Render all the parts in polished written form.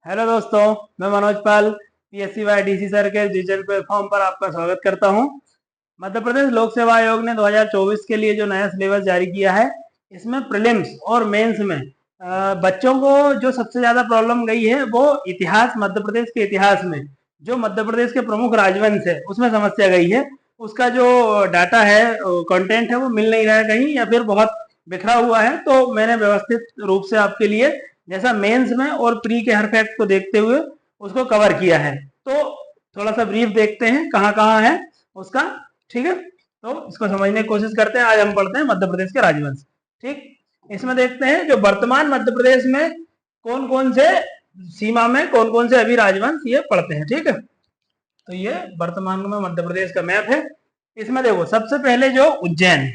Hello दोस्तों, मैं मनोज पाल PSC Y DC sir के डिजिटल प्लेटफॉर्म पर आपका स्वागत करता हूं। मध्य प्रदेश लोक सेवा आयोग ने 2024 के लिए जो नया सिलेबस जारी किया है, इसमें प्रीलिम्स और मेंस में बच्चों को जो सबसे ज्यादा प्रॉब्लम गई है वो इतिहास, मध्य प्रदेश के इतिहास में जो मध्य प्रदेश के प्रमुख राजवंश है उसमें समस्या गई है। उसका जो डाटा है, कंटेंट है, वो मिल नहीं रहा है कहीं या फिर बहुत बिखरा हुआ है। तो मैंने व्यवस्थित रूप से आपके लिए जैसा मेंस में और प्री के हर फैक्ट को देखते हुए उसको कवर किया है। तो थोड़ा सा ब्रीफ देखते हैं कहाँ कहाँ है उसका। ठीक है, तो इसको समझने की कोशिश करते हैं। आज हम पढ़ते हैं मध्य प्रदेश के राजवंश। ठीक, इसमें देखते हैं जो वर्तमान मध्य प्रदेश में कौन कौन से सीमा में कौन कौन से अभी राजवंश ये पढ़ते हैं। ठीक है, तो ये वर्तमान में मध्य प्रदेश का मैप है। इसमें देखो सबसे पहले जो उज्जैन,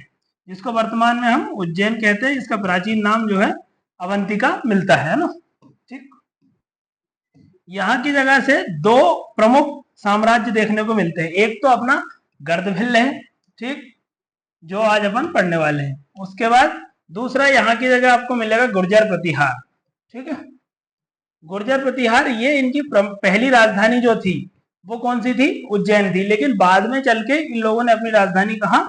जिसको वर्तमान में हम उज्जैन कहते हैं, इसका प्राचीन नाम जो है अवंतिका मिलता है ना। ठीक, यहाँ की जगह से दो प्रमुख साम्राज्य देखने को मिलते हैं। एक तो अपना गर्दभिल्ल है, ठीक, जो आज अपन पढ़ने वाले हैं। उसके बाद दूसरा यहाँ की जगह आपको मिलेगा गुर्जर प्रतिहार। ठीक है, गुर्जर प्रतिहार ये इनकी पहली राजधानी जो थी वो कौन सी थी? उज्जैन थी। लेकिन बाद में चल के इन लोगों ने अपनी राजधानी कहाँ?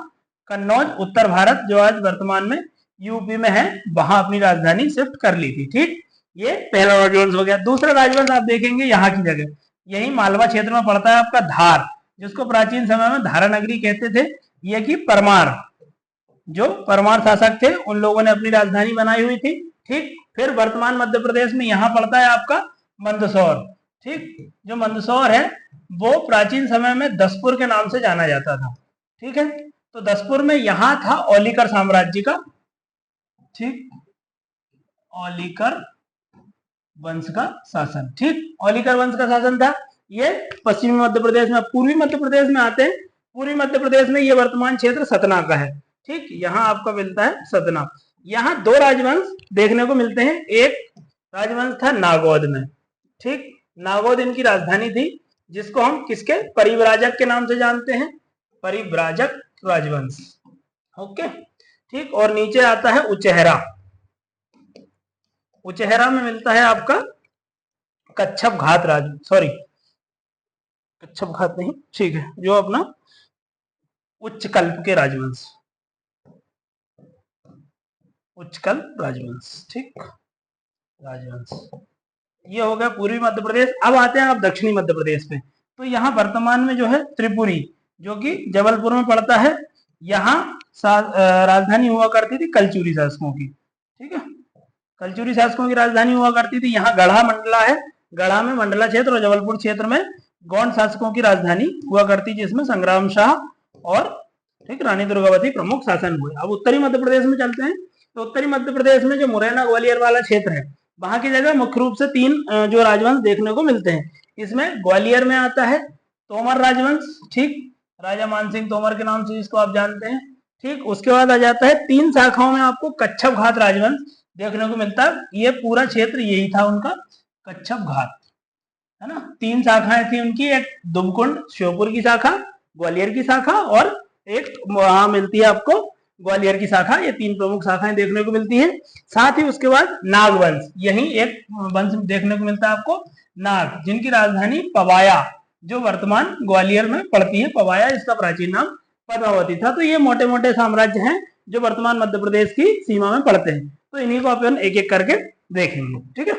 कन्नौज, उत्तर भारत, जो आज वर्तमान में यूपी में है, वहां अपनी राजधानी शिफ्ट कर ली थी। ठीक, ये पहला राजवंश हो गया। दूसरा राजवंश आप देखेंगे यहाँ की जगह, यही मालवा क्षेत्र में पड़ता है आपका धार, जिसको प्राचीन समय में धारा नगरी कहते थे। ये की परमार, जो परमार शासक थे उन लोगों ने अपनी राजधानी बनाई हुई थी। ठीक, फिर वर्तमान मध्य प्रदेश में यहाँ पड़ता है आपका मंदसौर। ठीक, जो मंदसौर है वो प्राचीन समय में दसपुर के नाम से जाना जाता था। ठीक है, तो दसपुर में यहां था औलिकर साम्राज्य का, ठीक, औलिकर वंश का शासन। ठीक, औलिकर वंश का शासन था। ये पश्चिमी मध्य प्रदेश में, पूर्वी मध्य प्रदेश में आते हैं। पूर्वी मध्य प्रदेश में ये वर्तमान क्षेत्र सतना का है। ठीक, यहाँ आपका मिलता है सतना। यहाँ दो राजवंश देखने को मिलते हैं। एक राजवंश था नागौद में। ठीक, नागौद इनकी राजधानी थी, जिसको हम किसके? परिव्राजक के नाम से जानते हैं, परिव्राजक राजवंश। ओके, ठीक, और नीचे आता है उचेहरा। उचेहरा में मिलता है आपका कच्छप घात राज, सॉरी कच्छप घात नहीं, ठीक है, जो अपना उच्चकल्प के राजवंश, उच्चकल्प राजवंश। ठीक, राजवंश ये हो गया पूर्वी मध्य प्रदेश। अब आते हैं आप दक्षिणी मध्य प्रदेश में। तो यहाँ वर्तमान में जो है त्रिपुरी, जो कि जबलपुर में पड़ता है, यहाँ राजधानी हुआ करती थी कलचुरी शासकों की। ठीक है, कलचुरी शासकों की राजधानी हुआ करती थी। यहाँ गढ़ा मंडला है, गढ़ा में मंडला क्षेत्र और जबलपुर क्षेत्र में गौंड शासकों की राजधानी हुआ करती, जिसमें संग्राम शाह और ठीक रानी दुर्गावती प्रमुख शासन हुए। अब उत्तरी मध्य प्रदेश में चलते हैं। तो उत्तरी मध्य प्रदेश में जो मुरैना ग्वालियर वाला क्षेत्र है, वहां की जगह मुख्य रूप से तीन जो राजवंश देखने को मिलते हैं। इसमें ग्वालियर में आता है तोमर राजवंश, ठीक, राजा मानसिंह तोमर के नाम से जिसको आप जानते हैं। ठीक, उसके बाद आ जाता है तीन शाखाओं में आपको कच्छप घात राजवंश देखने को मिलता है। ये पूरा क्षेत्र यही था उनका, कच्छप घात, है ना। तीन शाखाएं थी उनकी, एक दुमकुंड श्योपुर की शाखा, ग्वालियर की शाखा, और एक वहां मिलती है आपको ग्वालियर की शाखा। ये तीन प्रमुख शाखाएं देखने को मिलती है। साथ ही उसके बाद नागवंश, यही एक वंश देखने को मिलता है आपको, नाग, जिनकी राजधानी पवाया, जो वर्तमान ग्वालियर में पड़ती है, पवाया, इसका प्राचीन नाम पद्मावती था। तो ये मोटे मोटे साम्राज्य हैं जो वर्तमान मध्य प्रदेश की सीमा में पड़ते हैं। तो इन्हीं को अपन एक एक करके देखेंगे। ठीक है,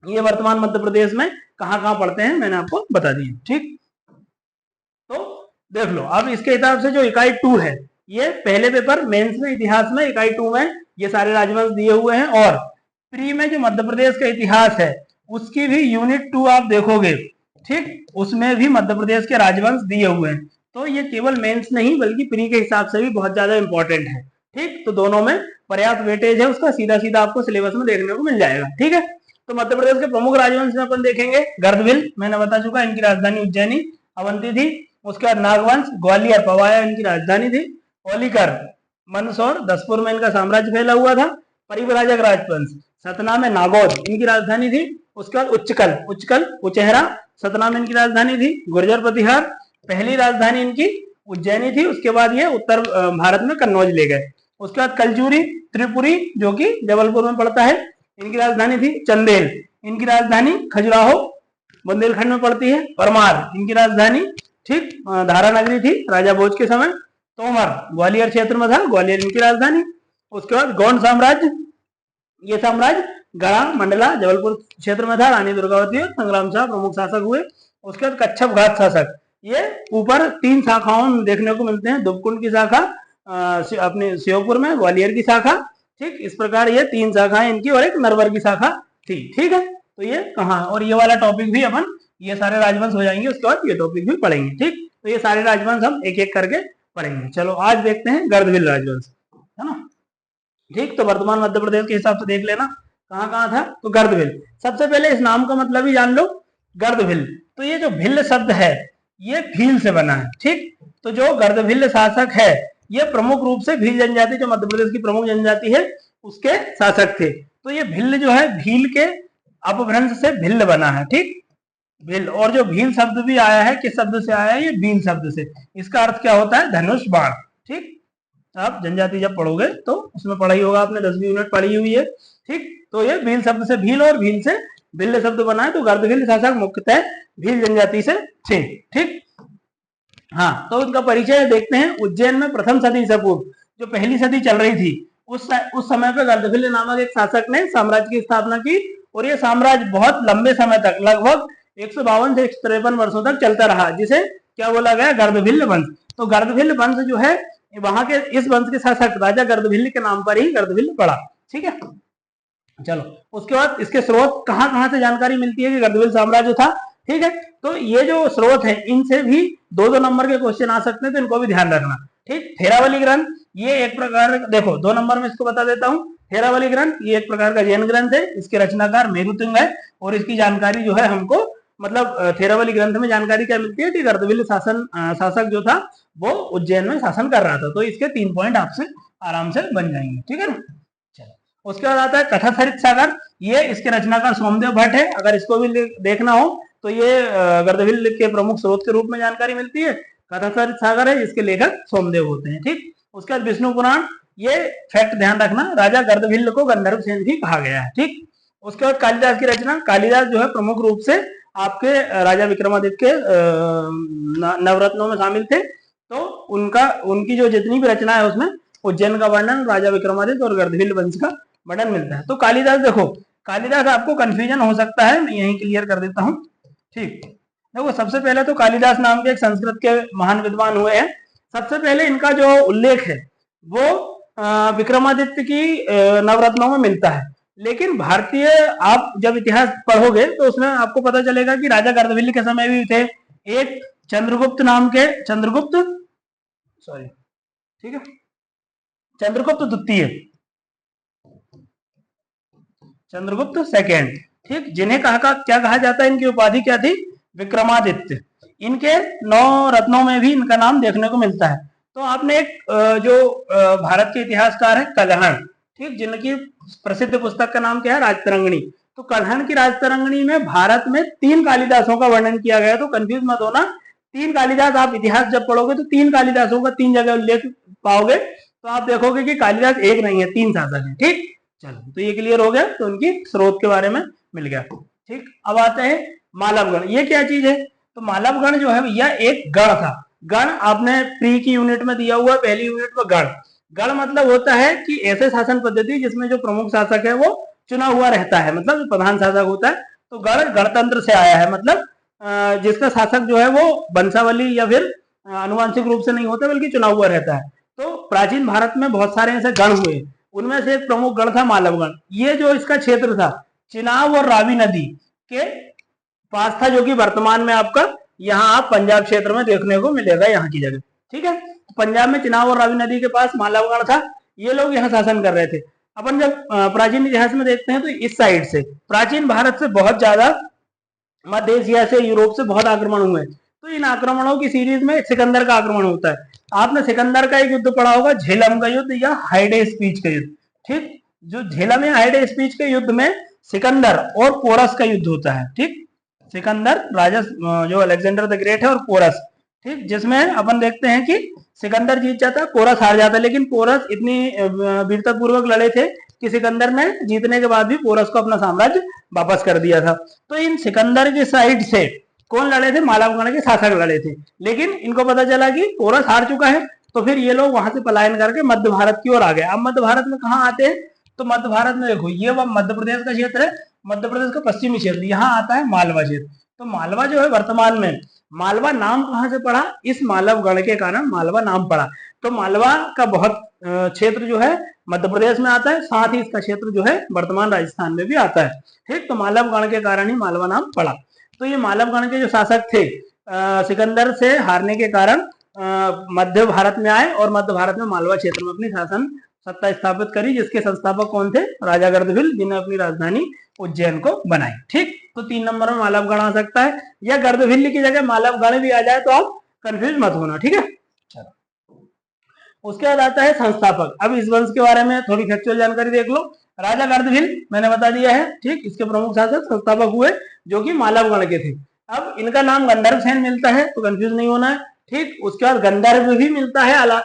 ये वर्तमान मध्य प्रदेश में कहाँ कहाँ पड़ते हैं मैंने आपको बता दिया। ठीक, तो देख लो अब इसके हिसाब से जो इकाई 2 है, ये पहले पेपर मेंस में इतिहास में इकाई 2 में ये सारे राजवंश दिए हुए हैं, और प्री में जो मध्य प्रदेश का इतिहास है उसकी भी यूनिट 2 आप देखोगे, ठीक, उसमें भी मध्य प्रदेश के राजवंश दिए हुए हैं। तो ये केवल मेंस नहीं बल्कि प्री के हिसाब से भी बहुत ज्यादा इंपॉर्टेंट है। ठीक, तो दोनों में पर्याप्त वेटेज है उसका, सीधा सीधा आपको सिलेबस में देखने को मिल जाएगा। ठीक है, तो मध्य प्रदेश के प्रमुख राजवंश में अपन देखेंगे गर्दभिल, मैंने बता चुका, इनकी राजधानी उज्जैनी अवंती थी। उसके बाद नागवंश, ग्वालियर पवाया इनकी राजधानी थी। औलिकर मंदसौर, दसपुर में इनका साम्राज्य फैला हुआ था। परिव्राजक राजवंश, सतना में नागौद इनकी राजधानी थी। उसके बाद उच्चकल उचेहरा, सतना में इनकी राजधानी थी। गुर्जर प्रतिहार, पहली राजधानी इनकी उज्जैनी थी। उसके बाद ये उत्तर भारत में कन्नौज ले गए। उसके बाद कलचुरी त्रिपुरी, जो कि जबलपुर में पड़ता है, इनकी राजधानी थी। चंदेल, इनकी राजधानी खजुराहो बुंदेलखंड में पड़ती है। परमार इनकी राजधानी, ठीक, धारा नगरी थी राजा भोज के समय। तोमर ग्वालियर क्षेत्र में था, ग्वालियर इनकी राजधानी। उसके बाद गौंड साम्राज्य, ये साम्राज्य गढ़ा मंडला जबलपुर क्षेत्र में था, रानी दुर्गावती और संग्राम शाह प्रमुख शासक हुए। उसके बाद कच्छप घाट शासक, ये ऊपर 3 शाखाओं में देखने को मिलते हैं। दुबकुंड की शाखा अपने श्योपुर में, ग्वालियर की शाखा, ठीक, इस प्रकार ये 3 शाखाएं इनकी और एक नरवर की शाखा थी। ठीक है, तो ये कहाँ, और ये वाला टॉपिक भी अपन, ये सारे राजवंश हो जाएंगे, उसके बाद ये टॉपिक भी पढ़ेंगे। ठीक, तो ये सारे राजवंश हम एक एक करके पढ़ेंगे। चलो आज देखते हैं गर्दभील राजवंश, है ना। ठीक, तो वर्तमान मध्य प्रदेश के हिसाब से देख लेना कहाँ कहाँ था। तो गर्दभील, सबसे पहले इस नाम का मतलब ही जान लो, गर्दभील। तो ये जो भिल्ल शब्द है ये भील से बना है। ठीक, तो जो गर्दभिल्ल शासक है ये प्रमुख रूप से भील जनजाति, जो मध्य प्रदेश की प्रमुख जनजाति है, उसके शासक थे। तो ये भिल्ल जो है भील के अपभ्रंश से भिल्ल बना है। ठीक, भील, और जो भील शब्द भी आया है किस शब्द से आया है, ये भील शब्द से। इसका अर्थ क्या होता है, धनुष बाण। ठीक, आप जनजाति जब पढ़ोगे तो उसमें पढ़ाई होगा, आपने 10वीं यूनिट पढ़ी हुई है। ठीक, तो ये भील शब्द से भील और भील से भिल्ल शब्द बना है। तो गर्दभील शासक मुख्यतः भील जनजाति से थे। ठीक, हाँ, तो उनका परिचय देखते हैं। उज्जैन में प्रथम सदी से पूर्व, जो पहली सदी चल रही थी, उस समय पे गर्दभील नामक एक शासक ने साम्राज्य की स्थापना की, और ये साम्राज्य बहुत लंबे समय तक, लगभग 152 से 153 वर्षों तक चलता रहा, जिसे क्या बोला गया, गर्दभील वंश। तो गर्दभील वंश जो है, वहां के इस वंश के शासक राजा गर्दभील के नाम पर ही गर्दभील पड़ा। ठीक है, चलो उसके बाद इसके स्रोत कहाँ कहाँ से जानकारी मिलती है कि गर्दभील साम्राज्य था। ठीक है, तो ये जो स्रोत है इनसे भी 2-2 नंबर के क्वेश्चन आ सकते हैं, तो इनको भी ध्यान रखना। ठीक, थेरावली ग्रंथ, ये एक प्रकार, देखो 2 नंबर में इसको बता देता हूँ। थेरावली ग्रंथ ये एक प्रकार का जैन ग्रंथ है, इसके रचनाकार मेरुतिंग है, और इसकी जानकारी जो है हमको, मतलब थेरावली ग्रंथ में जानकारी क्या मिलती है कि गर्दभील शासक जो था वो उज्जैन में शासन कर रहा था। तो इसके 3 पॉइंट आपसे आराम से बन जाएंगे। ठीक है ना, चलो उसके बाद आता है कथासरित सागर, ये इसके रचनाकार सोमदेव भट्ट है। अगर इसको भी देखना हो तो ये गर्दभील के प्रमुख स्रोत के रूप में जानकारी मिलती है। कथासरित सागर है, इसके लेखक सोमदेव होते हैं। ठीक, उसके बाद विष्णु पुराण, ये फैक्ट ध्यान रखना, राजा गर्दभील को गंधर्व सेन भी कहा गया है। ठीक, उसके बाद कालिदास की रचना, कालिदास जो है प्रमुख रूप से आपके राजा विक्रमादित्य के नवरत्नों में शामिल थे। तो उनकी जो जितनी भी रचना है उसमें उज्जैन का वर्णन, राजा विक्रमादित्य और गर्दभील वंश का वर्णन मिलता है। तो कालिदास, देखो कालिदास आपको कंफ्यूजन हो सकता है, मैं यही क्लियर कर देता हूँ। ठीक, देखो सबसे पहले तो कालिदास नाम के एक संस्कृत के महान विद्वान हुए हैं। सबसे पहले इनका जो उल्लेख है वो विक्रमादित्य की नवरत्नों में मिलता है, लेकिन भारतीय आप जब इतिहास पढ़ोगे तो उसमें आपको पता चलेगा कि राजा गर्दभील के समय भी थे एक चंद्रगुप्त नाम के, ठीक है, चंद्रगुप्त द्वितीय, चंद्रगुप्त सेकेंड। ठीक, जिन्हें क्या कहा जाता है, इनकी उपाधि क्या थी, विक्रमादित्य। इनके 9 रत्नों में भी इनका नाम देखने को मिलता है। तो आपने एक जो भारत के इतिहासकार है कल्हण, ठीक, जिनकी प्रसिद्ध पुस्तक का नाम क्या है, राजतरंगिणी। तो कल्हण की राजतरंगिणी में भारत में 3 कालिदासों का वर्णन किया गया। तो कंफ्यूज मत होना, 3 कालिदास, आप इतिहास जब पढ़ोगे तो 3 कालिदासों का 3 जगह उल्लेख पाओगे। तो आप देखोगे कि कालिदास एक नहीं है, 3 शासक है। ठीक, चलो तो ये क्लियर हो गया, तो उनकी स्रोत के बारे में मिल गया। ठीक, अब आते हैं मालवगण, ये क्या चीज है। तो मालवगण जो है भैया एक गण था। गण आपने प्री की यूनिट में दिया हुआ है, पहली यूनिट में गण। गण मतलब होता है कि ऐसे शासन पद्धति जिसमें जो प्रमुख शासक है वो चुना हुआ रहता है, मतलब प्रधान शासक होता है। तो गण गणतंत्र से आया है, मतलब जिसका शासक जो है वो वंशावली या फिर अनुवांशिक रूप से नहीं होता बल्कि चुना हुआ रहता है। तो प्राचीन भारत में बहुत सारे ऐसे गण हुए, उनमें से एक प्रमुख गण था मालवगण। ये जो इसका क्षेत्र था चिनाब और रावी नदी के पास था, जो कि वर्तमान में आपका यहाँ आप पंजाब क्षेत्र में देखने को मिलेगा, यहाँ की जगह। ठीक है, पंजाब में चिनाब और रावी नदी के पास मालवगण था। ये लोग यहाँ शासन कर रहे थे। अपन जब प्राचीन इतिहास में देखते हैं तो इस साइड से प्राचीन भारत से बहुत ज्यादा मध्य एशिया से, यूरोप से बहुत आक्रमण हुए। तो इन आक्रमणों की सीरीज में सिकंदर का आक्रमण होता है। आपने सिकंदर का एक युद्ध पढ़ा होगा, झेलम का युद्ध या हाइडे स्पीच का युद्ध। ठीक, जो झेलम या हाइडे स्पीच के युद्ध में सिकंदर और पोरस का युद्ध होता है। ठीक, सिकंदर राजा जो अलेक्जेंडर द ग्रेट है और पोरस। ठीक, जिसमें अपन देखते हैं कि सिकंदर जीत जाता है, पोरस हार जाता है। लेकिन पोरस इतनी वीरता पूर्वक लड़े थे कि सिकंदर ने जीतने के बाद भी पोरस को अपना साम्राज्य वापस कर दिया था। तो इन सिकंदर की साइड से कौन लड़े थे? मालवगण के शासक लड़े थे, लेकिन इनको पता चला कि पोरस हार चुका है, तो फिर ये लोग वहां से पलायन करके मध्य भारत की ओर आ गए। अब मध्य भारत में कहाँ आते हैं? तो मध्य भारत में देखो, ये वह मध्य प्रदेश का क्षेत्र है, मध्य प्रदेश का पश्चिमी क्षेत्र, यहाँ आता है मालवा क्षेत्र। तो मालवा जो है वर्तमान में, मालवा नाम कहाँ से पड़ा? इस मालवगण के कारण मालवा नाम पड़ा। तो मालवा का बहुत क्षेत्र जो है मध्य प्रदेश में आता है, साथ ही इसका क्षेत्र जो है वर्तमान राजस्थान में भी आता है। ठीक, तो मालवगण के कारण ही मालवा नाम पड़ा। तो ये मालवगण के जो शासक थे सिकंदर से हारने के कारण मध्य भारत में आए और मध्य भारत में मालवा क्षेत्र में अपनी शासन सत्ता स्थापित करी, जिसके संस्थापक कौन थे? राजा गर्दभिल, जिन्हें अपनी राजधानी उज्जैन को बनाई। ठीक, तो 3 नंबर में मालवगण आ सकता है, या गर्दभिल की जगह मालवगण भी आ जाए तो आप कंफ्यूज मत होना। ठीक है, चलो उसके बाद आता है संस्थापक। अब इस वंश के बारे में थोड़ी फैक्चुअल जानकारी देख लो। राजा गर्दभिल मैंने बता दिया है, ठीक, इसके प्रमुख शासक संस्थापक हुए जो कि मालवगण के थे। अब इनका नाम गंधर्व सेन मिलता है, तो कंफ्यूज नहीं होना है। ठीक, उसके बाद गंधर्व भी मिलता है,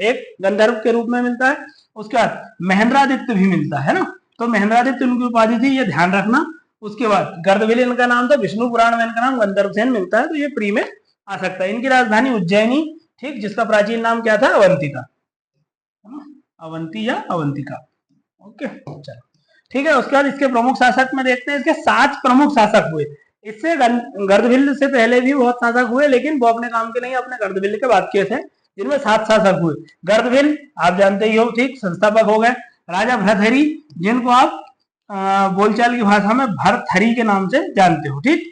एक गंधर्व के रूप में मिलता है। उसके बाद महेंद्रादित्य भी मिलता है ना, तो महेंद्रादित्य उनकी उपाधि थी, ये ध्यान रखना। उसके बाद गर्दभिल इनका नाम था, विष्णु पुराण में इनका नाम गंधर्व सेन मिलता है, तो ये प्री में आ सकता है। इनकी राजधानी उज्जैनी, ठीक, जिसका प्राचीन नाम क्या था? अवंतिका, अवंती या अवंतिका। ओके, चलो ठीक है। उसके बाद इसके प्रमुख शासक में देखते हैं, इसके 7 प्रमुख शासक हुए। इससे गर्दभिल से पहले भी बहुत शासक हुए, लेकिन वो अपने काम के नहीं, अपने गर्दभिल के बाद के थे, जिनमें 7 शासक हुए। गर्दभिल आप जानते ही हो, ठीक, संस्थापक हो गए। राजा भरथरी, जिनको आप बोलचाल की भाषा में भरथरी के नाम से जानते हो। ठीक,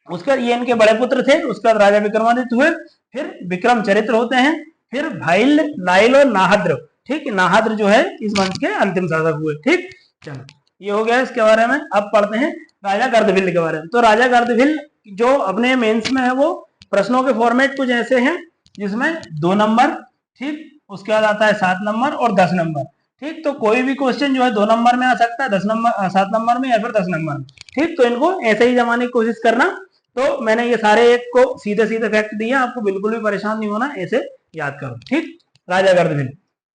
उसके बाद ये इनके बड़े पुत्र थे। उसके बाद राजा विक्रमादित्य हुए, फिर विक्रम चरित्र होते हैं, फिर भाइल, नाइल और नाहद्र। ठीक, नाहद्र जो है इस वंश के अंतिम शासक हुए। ठीक, चलो ये हो गया इसके बारे में। अब पढ़ते हैं राजा गर्दभिल के बारे में। तो राजा गर्दभिल जो अपने मेंस में है, वो प्रश्नों के फॉर्मेट कुछ ऐसे हैं, जिसमें 2 नंबर, ठीक, उसके बाद आता है 7 नंबर और 10 नंबर। ठीक, तो कोई भी क्वेश्चन जो है 2 नंबर में आ सकता है, 10 नंबर, 7 नंबर में, या फिर 10 नंबर में। ठीक, तो इनको ऐसे ही जमाने की कोशिश करना। तो मैंने ये सारे एक को सीधे सीधे फैक्ट दिए, आपको बिल्कुल भी परेशान नहीं होना, ऐसे याद करो। ठीक, राजा गर्दभिल,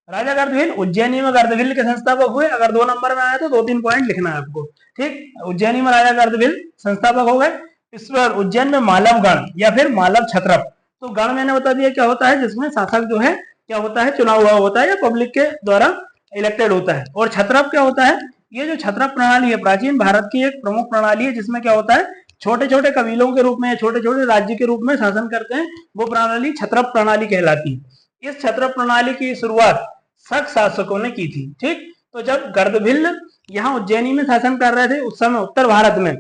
राजा गर्दभिल उज्जैनी में गर्दभिल के संस्थापक हुए। अगर 2 नंबर में आया तो 2-3 पॉइंट लिखना है आपको। ठीक, उज्जैनी में राजा गर्दभिल संस्थापक हो गए। इस पर उज्जैन में मालवगण या फिर मालव क्षत्रप। तो गण मैंने बता दिया क्या होता है, जिसमें शासक जो है क्या होता है, चुनाव हुआ होता है या पब्लिक के द्वारा इलेक्टेड होता है। और क्षत्रप क्या होता है? ये जो क्षत्रप प्रणाली है प्राचीन भारत की एक प्रमुख प्रणाली है, जिसमें क्या होता है, छोटे छोटे कबीलों के रूप में, छोटे छोटे राज्य के रूप में शासन करते हैं। वो प्रणाली क्षत्रप प्रणाली कहलाती है। इस क्षत्रप प्रणाली की शुरुआत शक शासकों ने की थी। ठीक, तो जब गर्दभिल यहाँ उज्जैनी में शासन कर रहे थे, उस समय उत्तर भारत में,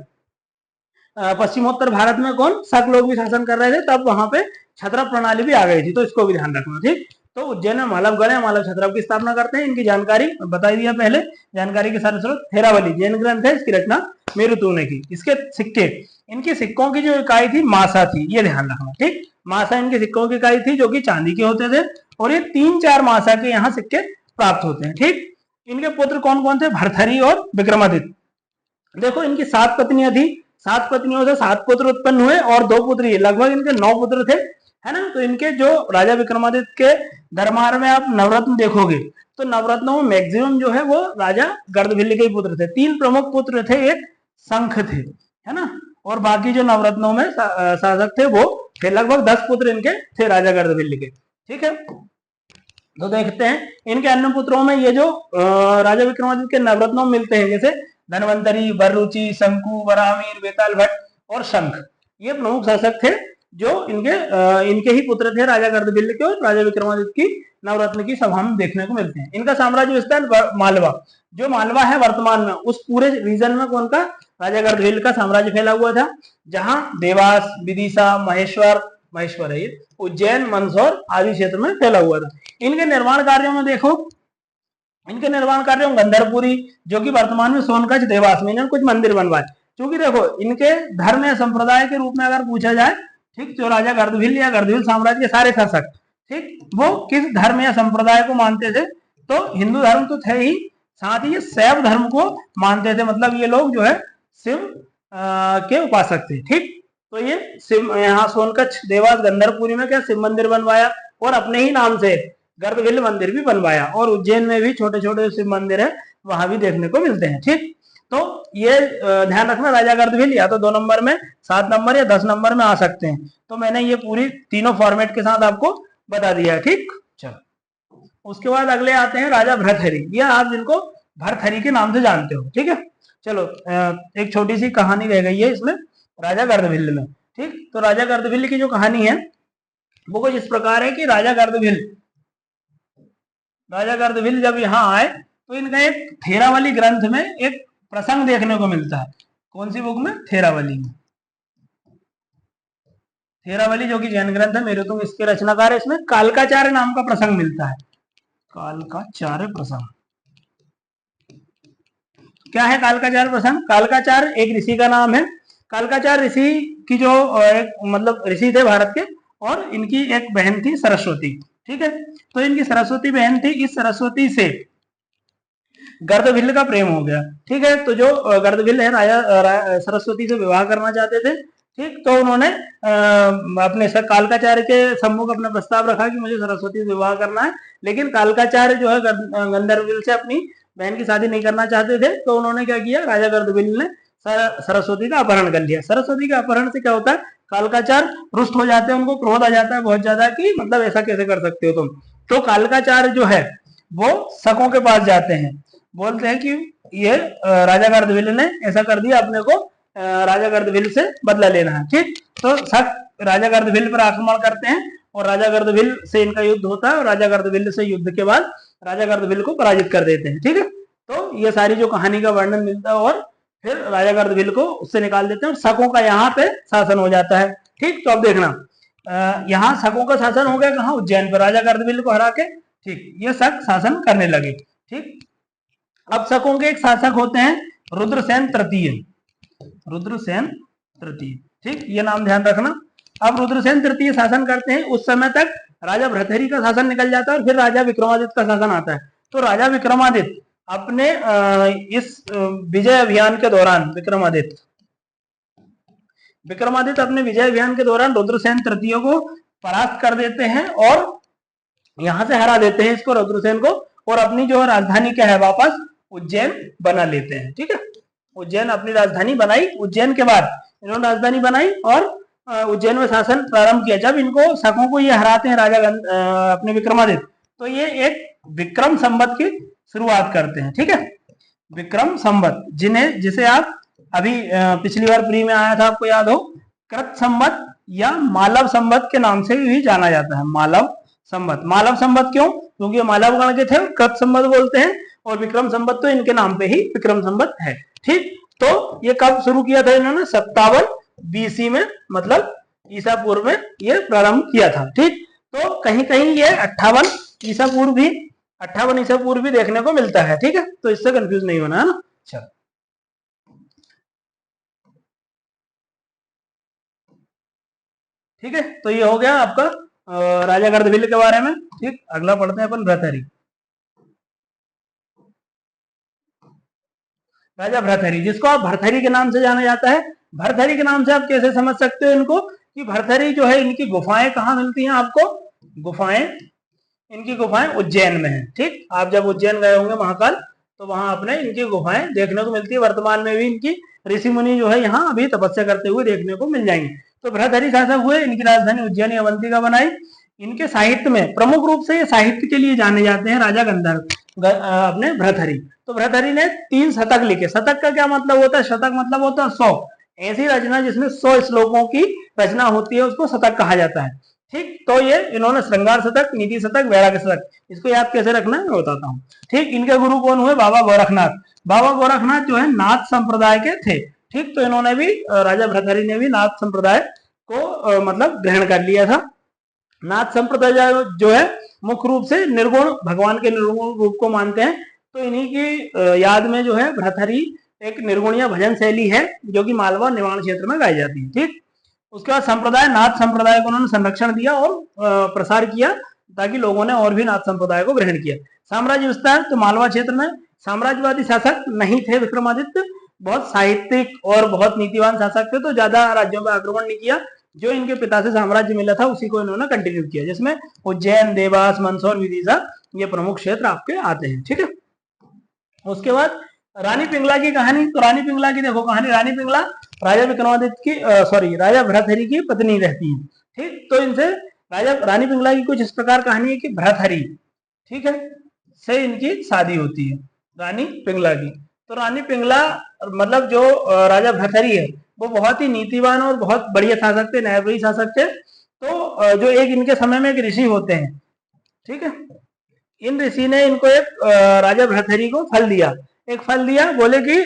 पश्चिमोत्तर भारत में कौन? शक लोग भी शासन कर रहे थे, तब वहां पे क्षत्रप प्रणाली भी आ गई थी, तो इसको भी ध्यान रखना। ठीक, तो उज्जैन में मालवगण या मालव क्षत्रप की स्थापना करते हैं। इनकी जानकारी बता दिया पहले, जानकारी के सारे स्रोत थेरावली जैन ग्रंथ है, इसकी रचना मेरुतु ने की। इसके सिक्के, इनके सिक्कों की जो इकाई थी मासा थी, ये ध्यान रखना। ठीक, मासा इनके सिक्कों की इकाई थी, जो कि चांदी के होते थे, और ये 3-4 मासा के यहाँ सिक्के प्राप्त होते हैं। ठीक, इनके पुत्र कौन कौन थे? भरथरी और विक्रमादित्य। देखो इनकी 7 पत्नियां थी, 7 पत्नियों से 7 पुत्र उत्पन्न हुए और 2 पुत्री, लगभग इनके 9 पुत्र थे, है ना। तो इनके जो राजा विक्रमादित्य के दरबार में आप नवरत्न देखोगे, तो नवरत्नों में मैक्सिमम जो है वो राजा गर्दभिल के ही पुत्र थे। 3 प्रमुख पुत्र थे, एक शंख थे, है ना, और बाकी जो नवरत्नों में शासक थे वो थे। लगभग 10 पुत्र इनके थे राजा गर्दभिल के। ठीक है, तो देखते हैं इनके अन्य पुत्रों में ये जो राजा विक्रमादित्य के नवरत्नों में मिलते हैं, जैसे धनवंतरी, बररुचि, शंकु, वराहमिहिर, बेताल भट्ट और शंख, ये प्रमुख शासक थे जो इनके ही पुत्र थे राजा गर्दभिल के, और राजा विक्रमादित्य की नवरत्न की सभा में देखने को मिलते हैं। इनका साम्राज्य विस्तार मालवा, जो मालवा है वर्तमान में, उस पूरे रीजन में कौन का? राजा गर्दभिल का साम्राज्य फैला हुआ था, जहां देवास, विदिशा, महेश्वर है, उज्जैन, मंदसौर आदि क्षेत्र में फैला हुआ था। इनके निर्माण कार्यों में देखो, इनके निर्माण कार्यों में गंधर्वपुरी, जो कि वर्तमान में सोनकच्छ, देवास में इन्होंने कुछ मंदिर बनवाए। क्योंकि देखो इनके धर्म या संप्रदाय के रूप में अगर पूछा जाए, ठीक, जो राजा गर्दभिल या गर्दभिल साम्राज्य के सारे शासक, ठीक, वो किस धर्म या संप्रदाय को मानते थे? तो हिंदू धर्म तो थे ही, साथ ही ये शैव धर्म को मानते थे। मतलब ये लोग जो है शिव के उपासक थे। ठीक, तो ये शिव, यहाँ सोनकच्छ, देवास, गंधर्वपुरी में क्या शिव मंदिर बनवाया, और अपने ही नाम से गर्दभील मंदिर भी बनवाया, और उज्जैन में भी छोटे छोटे शिव मंदिर है, वहां भी देखने को मिलते हैं। ठीक, तो ये ध्यान रखना, राजा गर्दभील या तो 2 नंबर में, 7 नंबर या 10 नंबर में आ सकते हैं। तो मैंने ये पूरी तीनों फॉर्मेट के साथ आपको बता दिया है। ठीक, चलो उसके बाद अगले आते हैं राजा भर्तहरि, ये आप जिनको भर्तहरि के नाम से जानते हो। ठीक है, चलो एक छोटी सी कहानी रह गई है इसमें, राजा गर्दभील में। ठीक, तो राजा गर्दभील की जो कहानी है वो कुछ इस प्रकार है कि राजा गर्दभील जब यहाँ आए तो इनका एक थेरावली ग्रंथ में एक प्रसंग देखने को मिलता है। कौन सी बुक में? थेरावली में। थेरावली जो कि जैन ग्रंथ है, मेरे तुम इसके रचनाकार है, इसमें कालकाचार्य नाम का प्रसंग मिलता है। कालकाचार्य प्रसंग क्या है? कालकाचार्य प्रसंग, कालकाचार्य एक ऋषि का नाम है। कालकाचार्य ऋषि की जो एक मतलब ऋषि थे भारत के, और इनकी एक बहन थी सरस्वती। ठीक है, तो इनकी सरस्वती बहन थी, इस सरस्वती से गर्दभील का प्रेम हो गया। ठीक है, तो जो गर्दभील है राजा सरस्वती से विवाह करना चाहते थे। ठीक, तो उन्होंने अपने कालकाचार्य के सम्मुख अपना प्रस्ताव रखा कि मुझे सरस्वती से विवाह करना है, लेकिन कालकाचार्य जो है गंधर्ववील से अपनी बहन की शादी नहीं करना चाहते थे। तो उन्होंने क्या किया, राजा गर्दभील ने सरस्वती का अपहरण कर लिया। सरस्वती का अपहरण से क्या होता है, कालकाचार्य रुष्ट हो जाते हैं, उनको क्रोध आ जाता है बहुत ज्यादा कि मतलब ऐसा कैसे कर सकते हो तुम। तो कालकाचार्य जो है वो शकों के पास जाते हैं, बोलते हैं कि ये राजा गर्दभील ने ऐसा कर दिया, अपने को राजा गर्दभील से बदला लेना है। ठीक, तो शक राजा गर्दभील पर आक्रमण करते हैं, और राजा गर्दभील से इनका युद्ध होता है, और राजा गर्दभील से युद्ध के बाद राजा गर्दभील को पराजित कर देते हैं। ठीक है, तो ये सारी जो कहानी का वर्णन मिलता है, और फिर राजा गर्दभील को उससे निकाल देते हैं, और शकों का यहाँ पे शासन हो जाता है। ठीक, तो अब देखना, यहाँ शकों का शासन हो गया कहाँ? उज्जैन पर, राजा गर्दभील को हरा के। ठीक, ये शक शासन करने लगे। ठीक, अब शकों के एक शासक होते हैं रुद्रसेन तृतीय। रुद्रसेन तृतीय, ठीक, ये नाम ध्यान रखना। अब रुद्रसेन तृतीय शासन करते हैं, उस समय तक राजा भर्तहरि का शासन निकल जाता है, और फिर राजा विक्रमादित्य का शासन आता है। तो राजा विक्रमादित्य अपने इस विजय अभियान के दौरान विक्रमादित्य अपने विजय अभियान के दौरान रुद्रसेन तृतीय को परास्त कर देते हैं, और यहां से हरा देते हैं इसको, रुद्रसेन को, और अपनी जो राजधानी क्या है वापस उज्जैन बना लेते हैं। ठीक है, उज्जैन अपनी राजधानी बनाई। उज्जैन के बाद इन्होंने राजधानी बनाई और उज्जैन में शासन प्रारंभ किया। जब इनको शकों को ये हराते हैं राजा अपने विक्रमादित्य, तो ये एक विक्रम संवत की शुरुआत करते हैं। ठीक है, विक्रम संवत, जिसे आप अभी पिछली बार प्री में आया था, आपको याद हो, कृत संवत या मालव संवत के नाम से भी जाना जाता है। मालव संवत, मालव संवत क्यों? क्योंकि मालव गण के थे, कृत संवत बोलते हैं, और विक्रम संवत तो इनके नाम पे ही विक्रम संवत है। ठीक, तो ये कब शुरू किया था इन्होंने? 57 BC में, मतलब ईसा पूर्व में ये प्रारंभ किया था। ठीक, तो कहीं कहीं ये 58 ईसा पूर्व भी देखने को मिलता है। ठीक है, तो इससे कंफ्यूज नहीं होना है ना। चलो, ठीक है, तो ये हो गया आपका राजा गर्दभील के बारे में। ठीक, अगला पढ़ते हैं अपन भर्तहरि। राजा भर्तहरि, जिसको आप भर्तहरि के नाम से जाना जाता है। भर्तहरि के नाम से आप कैसे समझ सकते हो इनको, कि भर्तहरि जो है, इनकी गुफाएं कहाँ मिलती हैं आपको? इनकी गुफाएं उज्जैन में है। ठीक, आप जब उज्जैन गए होंगे महाकाल, तो वहां आपने इनकी गुफाएं देखने को मिलती है। वर्तमान में भी इनकी ऋषि मुनि जो है यहाँ अभी तपस्या करते हुए देखने को मिल जाएंगे। तो भर्तहरि शासक हुए, इनकी राजधानी उज्जैन अवंतिका बनाई। इनके साहित्य में प्रमुख रूप से ये साहित्य के लिए जाने जाते हैं राजा गंधर्व अपने भर्तहरि। तो भर्तहरि ने 3 शतक लिखे। शतक का क्या मतलब होता है? शतक मतलब होता है 100। ऐसी रचना जिसमें 100 श्लोकों की रचना होती है उसको शतक कहा जाता है। ठीक, तो ये इन्होंने श्रृंगार शतक, नीति शतक, वैराग्य शतक, इसको याद कैसे रखना है मैं बताता हूँ। ठीक, इनके गुरु कौन हुए? बाबा गोरखनाथ। बाबा गोरखनाथ जो है नाथ संप्रदाय के थे। ठीक, तो इन्होंने भी, राजा भर्तहरि ने भी नाथ संप्रदाय को मतलब ग्रहण कर लिया था। नाथ संप्रदाय जो है मुख्य रूप से निर्गुण भगवान के निर्गुण रूप को मानते हैं। तो इन्हीं की याद में जो है भर्तहरि एक निर्गुणीय भजन शैली है, जो कि मालवा निवाण क्षेत्र में गाई जाती है। ठीक, उसके बाद संप्रदाय, नाथ संप्रदाय को उन्होंने संरक्षण दिया और प्रसार किया, ताकि लोगों ने और भी नाथ संप्रदाय को ग्रहण किया। साम्राज्य विस्तार, तो मालवा क्षेत्र में साम्राज्यवादी शासक नहीं थे विक्रमादित्य, बहुत साहित्यिक और बहुत नीतिवान शासक थे, तो ज्यादा राज्यों पर आक्रमण नहीं किया। जो इनके पिता से साम्राज्य मिला था उसी को इन्होंने कंटिन्यू किया, जिसमें उज्जैन, देवास, मंदसौर, विदिशा ये प्रमुख क्षेत्र आपके आते हैं। ठीक है, उसके बाद रानी पिंगला की कहानी। तो रानी पिंगला की देखो कहानी, रानी पिंगला राजा विक्रमादित्य की राजा भरथरी की पत्नी रहती है। ठीक, तो इनसे रानी पिंगला की कुछ इस प्रकार कहानी है कि भरथरी, ठीक है, से इनकी शादी होती है रानी पिंगला की। तो रानी पिंगला मतलब जो राजा भरथरी है वो बहुत ही नीतिवान और बहुत बढ़िया शासक थे, न्यायप्रिय शासक थे। तो जो एक इनके समय में एक ऋषि होते हैं, ठीक है, इन ऋषि ने इनको एक राजा भरथरी को फल दिया, एक फल दिया, बोले कि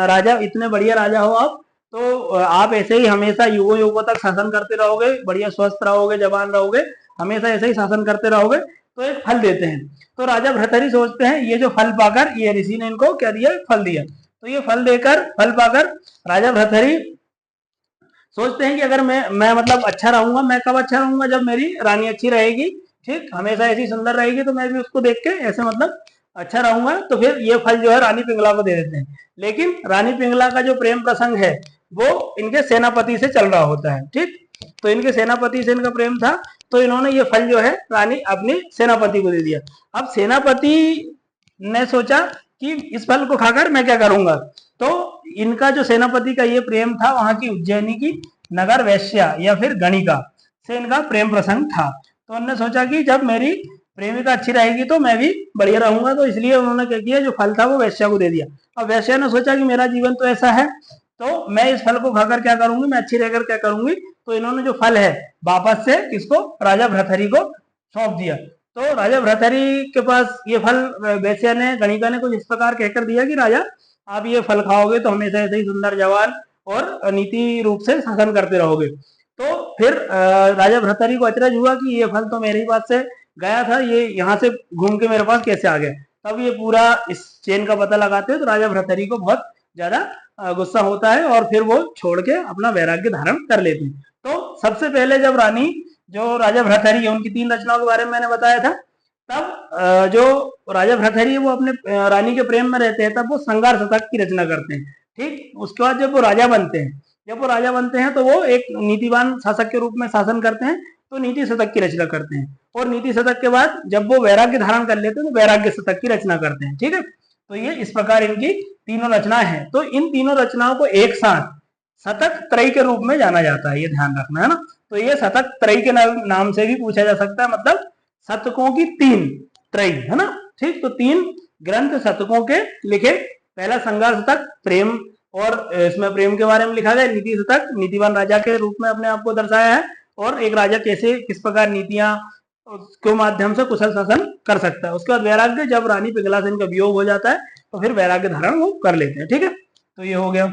राजा इतने बढ़िया राजा हो आप, तो आप ऐसे ही हमेशा युगों युगों तक शासन करते रहोगे, बढ़िया स्वस्थ रहोगे, जवान रहोगे, हमेशा ऐसे ही शासन करते रहोगे, तो एक फल देते हैं। तो राजा भरथरी सोचते हैं ये जो फल पाकर, ये ऋषि ने इनको क्या दिया, फल दिया, तो ये फल पाकर राजा भरथरी सोचते हैं कि अगर मैं मतलब अच्छा रहूंगा, मैं कब अच्छा रहूंगा, जब मेरी रानी अच्छी रहेगी, ठीक, हमेशा ऐसी सुंदर रहेगी, तो मैं भी उसको देख के ऐसे मतलब अच्छा रहूंगा, तो फिर ये फल जो है रानी पिंगला को दे देते हैं। लेकिन रानी पिंगला का जो प्रेम प्रसंग है वो इनके सेनापति से चल रहा होता है। ठीक, तो इनके सेनापति से इनका प्रेम था, तो इन्होंने ये फल जो है रानी अपनी सेनापति को दे दिया। अब सेनापति ने सोचा कि इस फल को खाकर मैं क्या करूंगा, तो इनका जो सेनापति का ये प्रेम था वहां की उज्जैनी की नगर वैश्या या फिर गणिका से इनका प्रेम प्रसंग था। तो उन्होंने सोचा कि जब मेरी प्रेमिका अच्छी रहेगी तो मैं भी बढ़िया रहूंगा, तो इसलिए उन्होंने क्या किया, जो फल था वो वैश्या को दे दिया। अब वैश्या ने सोचा कि मेरा जीवन तो ऐसा है, तो मैं इस फल को खाकर क्या करूंगी, मैं अच्छी रहकर क्या करूंगी, तो इन्होंने जो फल है वापस से इसको राजा भरथरी को सौंप दिया। तो राजा भरथरी के पास ये फल वैश्या ने, गणिका ने कुछ इस प्रकार कहकर दिया कि राजा आप ये फल खाओगे तो हमेशा ऐसे ही सुंदर, जवान और नीति रूप से शासन करते रहोगे। तो फिर राजा भरथरी को अचरज हुआ कि ये फल तो मेरे ही पास से गया था, ये यहाँ से घूम के मेरे पास कैसे आ गया। तब ये पूरा इस चेन का पता लगाते हैं, तो राजा भरथरी को बहुत ज्यादा गुस्सा होता है और फिर वो छोड़ के अपना वैराग्य धारण कर लेते हैं। तो सबसे पहले जब रानी, जो राजा भरथरी है, उनकी 3 रचनाओं के बारे में मैंने बताया था, तब जो राजा भरथरी है वो अपने रानी के प्रेम में रहते हैं, तब वो श्रृंगार शतक की रचना करते हैं। ठीक, उसके बाद जब वो राजा बनते हैं, तो वो एक नीतिवान शासक के रूप में शासन करते हैं, तो नीति शतक की रचना करते हैं। और नीति शतक के बाद जब वो वैराग्य धारण कर लेते हैं तो वैराग्य शतक की रचना करते हैं। ठीक है, तो ये इस प्रकार इनकी तीनों रचनाएं हैं। तो इन तीनों रचनाओं को एक साथ शतक त्रयी के रूप में जाना जाता है, ये ध्यान रखना है ना। तो ये शतक त्रयी के नाम से भी पूछा जा सकता है, मतलब शतकों की 3 त्रयी, है ना। ठीक, तो 3 ग्रंथ शतकों के लिखे। पहला श्रृंगार शतक प्रेम, और इसमें प्रेम के बारे में लिखा गया। नीति शतक नीतिवान राजा के रूप में अपने आप को दर्शाया है, और एक राजा कैसे किस प्रकार नीतियां के माध्यम से कुशल शासन कर सकता है। उसके बाद वैराग्य, जब रानी पिंगला से इनका वियोग हो जाता है तो फिर वैराग्य धारण वो कर लेते हैं। ठीक है, तो ये हो गया।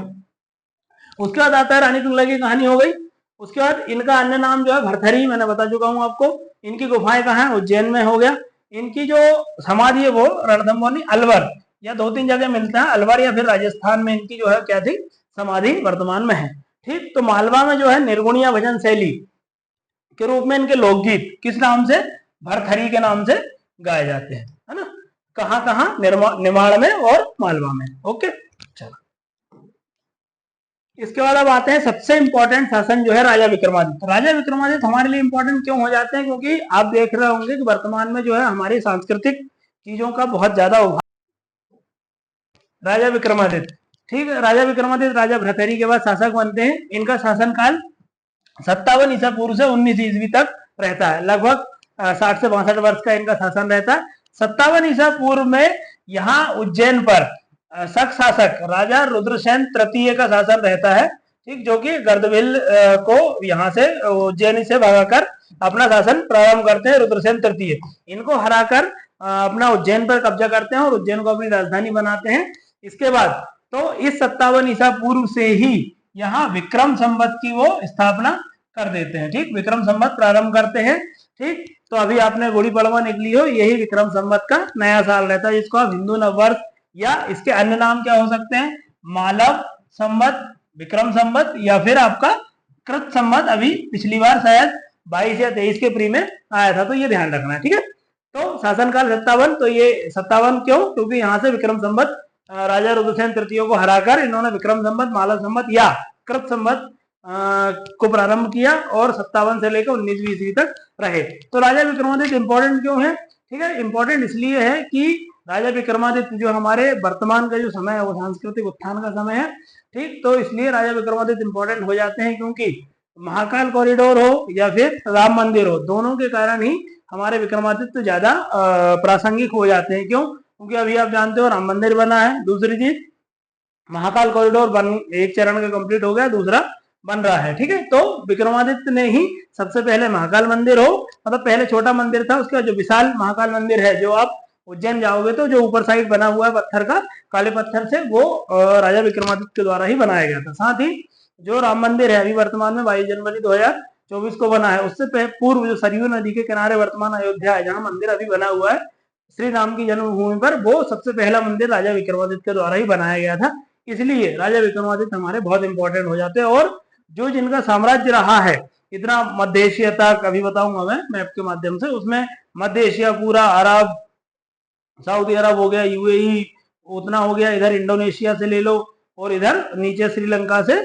उसके बाद आता है रानी पिंगला की कहानी हो गई। उसके बाद इनका अन्य नाम जो है भरथरी, मैंने बता चुका हूं आपको। इनकी गुफाएं कहाँ है, उज्जैन में हो गया। इनकी जो समाधि है वो रणथंभौर अलवर या 2-3 जगह मिलता है, अलवर या फिर राजस्थान में इनकी जो है क्या थी, समाधि वर्तमान में है। ठीक, तो मालवा में जो है निर्गुणिया भजन शैली के रूप में इनके लोकगीत किस नाम से, भरथरी के नाम से गाए जाते हैं, है ना। कहाँ कहाँ, निमाड़ में और मालवा में। ओके, चलो इसके बाद अब आते हैं सबसे इंपॉर्टेंट शासन जो है राजा विक्रमादित्य। राजा विक्रमादित्य हमारे लिए इंपॉर्टेंट क्यों हो जाते हैं, क्योंकि आप देख रहे होंगे कि वर्तमान में जो है हमारी सांस्कृतिक चीजों का बहुत ज्यादा उभार। राजा विक्रमादित्य, ठीक है, राजा विक्रमादित्य राजा भरथरी के बाद शासक बनते हैं। इनका शासनकाल 57 ईसा पूर्व से 19 ईस्वी तक रहता है। लगभग 60 से 62 वर्ष का इनका शासन रहता है। 57 ईसा पूर्व में यहाँ उज्जैन पर शक शासक राजा रुद्रसेन तृतीय का शासन रहता है। ठीक, जो कि गर्दभिल को यहाँ से उज्जैनी से भगाकर अपना शासन प्रारंभ करते हैं। रुद्रसेन तृतीय इनको हराकर अपना उज्जैन पर कब्जा करते हैं और उज्जैन को अपनी राजधानी बनाते हैं। इसके बाद तो इस 57 ईसा पूर्व से ही यहाँ विक्रम संवत की वो स्थापना कर देते हैं। ठीक, विक्रम संवत प्रारंभ करते हैं। ठीक, तो अभी आपने गुड़ी पड़वा निकली हो, यही विक्रम संवत का नया साल रहता है, जिसको आप हिंदू नववर्ष या इसके अन्य नाम क्या हो सकते हैं, मालव संवत, विक्रम संवत, या फिर आपका कृत संवत। अभी पिछली बार शायद 22 या 23 के प्री में आया था, तो ये ध्यान रखना है। ठीक है, तो शासनकाल 57, तो ये 57 क्यों, क्योंकि यहाँ से विक्रम संवत राजा रुद्रसेन तृतीय को हराकर इन्होंने विक्रम संवत, मालव संवत या कृत संवत को प्रारंभ किया और 57 से लेकर 19वीं ईस्वी तक रहे। तो राजा विक्रमादित्य इंपॉर्टेंट क्यों है? ठीक है, इंपॉर्टेंट इसलिए है कि राजा विक्रमादित्य जो हमारे वर्तमान का जो समय है वो सांस्कृतिक उत्थान का समय है। ठीक, तो इसलिए राजा विक्रमादित्य इंपॉर्टेंट हो जाते हैं, क्योंकि महाकाल कॉरिडोर हो या फिर राम मंदिर हो, दोनों के कारण ही हमारे विक्रमादित्य ज्यादा प्रासंगिक हो जाते हैं। क्यों? क्योंकि अभी आप जानते हो राम मंदिर बना है, दूसरी चीज महाकाल कॉरिडोर बन एक चरण का कंप्लीट हो गया, दूसरा बन रहा है। ठीक है, तो विक्रमादित्य ने ही सबसे पहले महाकाल मंदिर हो, मतलब पहले छोटा मंदिर था, उसके बाद जो विशाल महाकाल मंदिर है, जो आप उज्जैन जाओगे तो जो ऊपर साइड बना हुआ है पत्थर का, काले पत्थर से, वो राजा विक्रमादित्य के द्वारा ही बनाया गया था। साथ ही जो राम मंदिर है अभी वर्तमान में 22 जनवरी 2024 को बना है, उससे पूर्व जो सरयू नदी के किनारे वर्तमान अयोध्या है, जहाँ मंदिर अभी बना हुआ है श्री राम की जन्मभूमि पर, वो सबसे पहला मंदिर राजा विक्रमादित्य के द्वारा ही बनाया गया था। इसलिए राजा विक्रमादित्य हमारे बहुत इंपॉर्टेंट हो जाते हैं। और जो जिनका साम्राज्य रहा है इतना मध्य एशिया तक, अभी बताऊंगा मैं मैप के माध्यम से, उसमें मध्य एशिया पूरा, अरब, सऊदी अरब हो गया, यूएई उतना हो गया, इधर इंडोनेशिया से ले लो, और इधर नीचे श्रीलंका से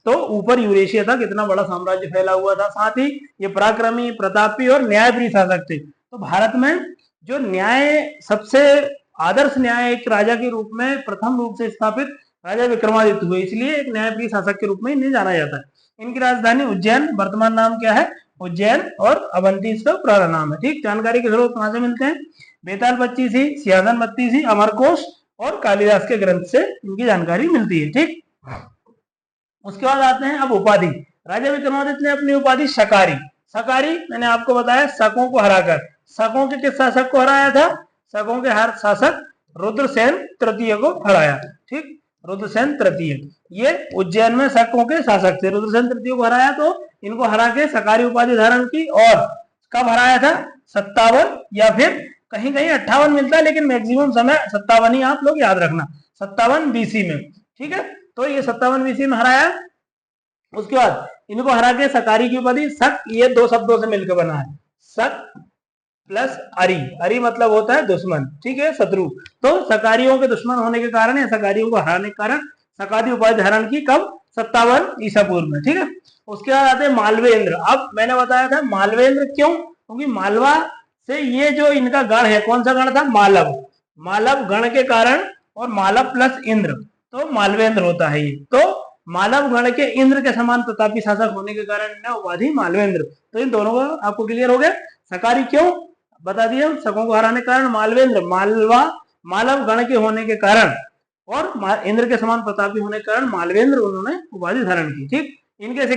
तो ऊपर यूरेशिया तक इतना बड़ा साम्राज्य फैला हुआ था। साथ ही ये पराक्रमी, प्रतापी और न्यायप्रिय शासक थे। तो भारत में जो न्याय, सबसे आदर्श न्याय एक राजा के रूप में प्रथम रूप से स्थापित राजा विक्रमादित्य हुए, इसलिए एक न्यायप्रिय शासक के रूप में इन्हें जाना जाता है। इनकी राजधानी उज्जैन, वर्तमान नाम क्या है? उज्जैन, और अवंती इसका पुराना नाम है। ठीक, जानकारी के स्रोत कहां से मिलते हैं? बेताल 25 ही, सियादन 32 ही, अमरकोश और कालिदास के ग्रंथ से इनकी जानकारी मिलती है। ठीक, उसके बाद आते हैं अब उपाधि। राजा विक्रमादित्य ने अपनी उपाधि शकारी, शकारी मैंने आपको बताया शकों को हराकर, शकों के किस शासक को हराया था? शकों के हर शासक रुद्रसेन तृतीय को हराया। ठीक, रुद्रसेन तृतीय, ये उज्जैन में शकों के शासक थे, रुद्रसेन तृतीय को हराया, तो इनको हरा के शकारी उपाधि धारण की। और कब हराया था? 57 या फिर कहीं कहीं 58 मिलता है, लेकिन मैक्सिमम समय 57 ही आप लोग याद रखना, 57 बीसी में। ठीक है, तो ये 57 बीसी में हराया। उसके बाद इनको हरा के शकारी की उपाधि, शक ये दो शब्दों से मिलकर बना है, शक प्लस अरी, अरी मतलब होता है दुश्मन, ठीक है, शत्रु। तो शकारियों के दुश्मन होने के कारण या शकारियों को हराने के कारण शकादी उपाधि धारण की, कब? 57 ईसा पूर्व में। ठीक है, उसके बाद आते हैं मालवेंद्र। अब मैंने बताया था मालवेंद्र क्यों? क्योंकि मालवा से ये जो इनका गण है, कौन सा गण था? मालव, मालव गण के कारण, और मालव प्लस इंद्र तो मालवेंद्र होता है ये। तो मालव गण के इंद्र के समान प्रतापी शासक होने के कारण इन्हें उपाधि मालवेंद्र। तो इन दोनों का आपको क्लियर हो गया। शकारी क्यों बता दिया, शकों को हराने के कारण। मालवेंद्र, मालवा मालव गण के होने के कारण, और इंद्र के समान प्रतापी होने के कारण मालवेंद्र उन्होंने उपाधि धारण की। ठीक, इनके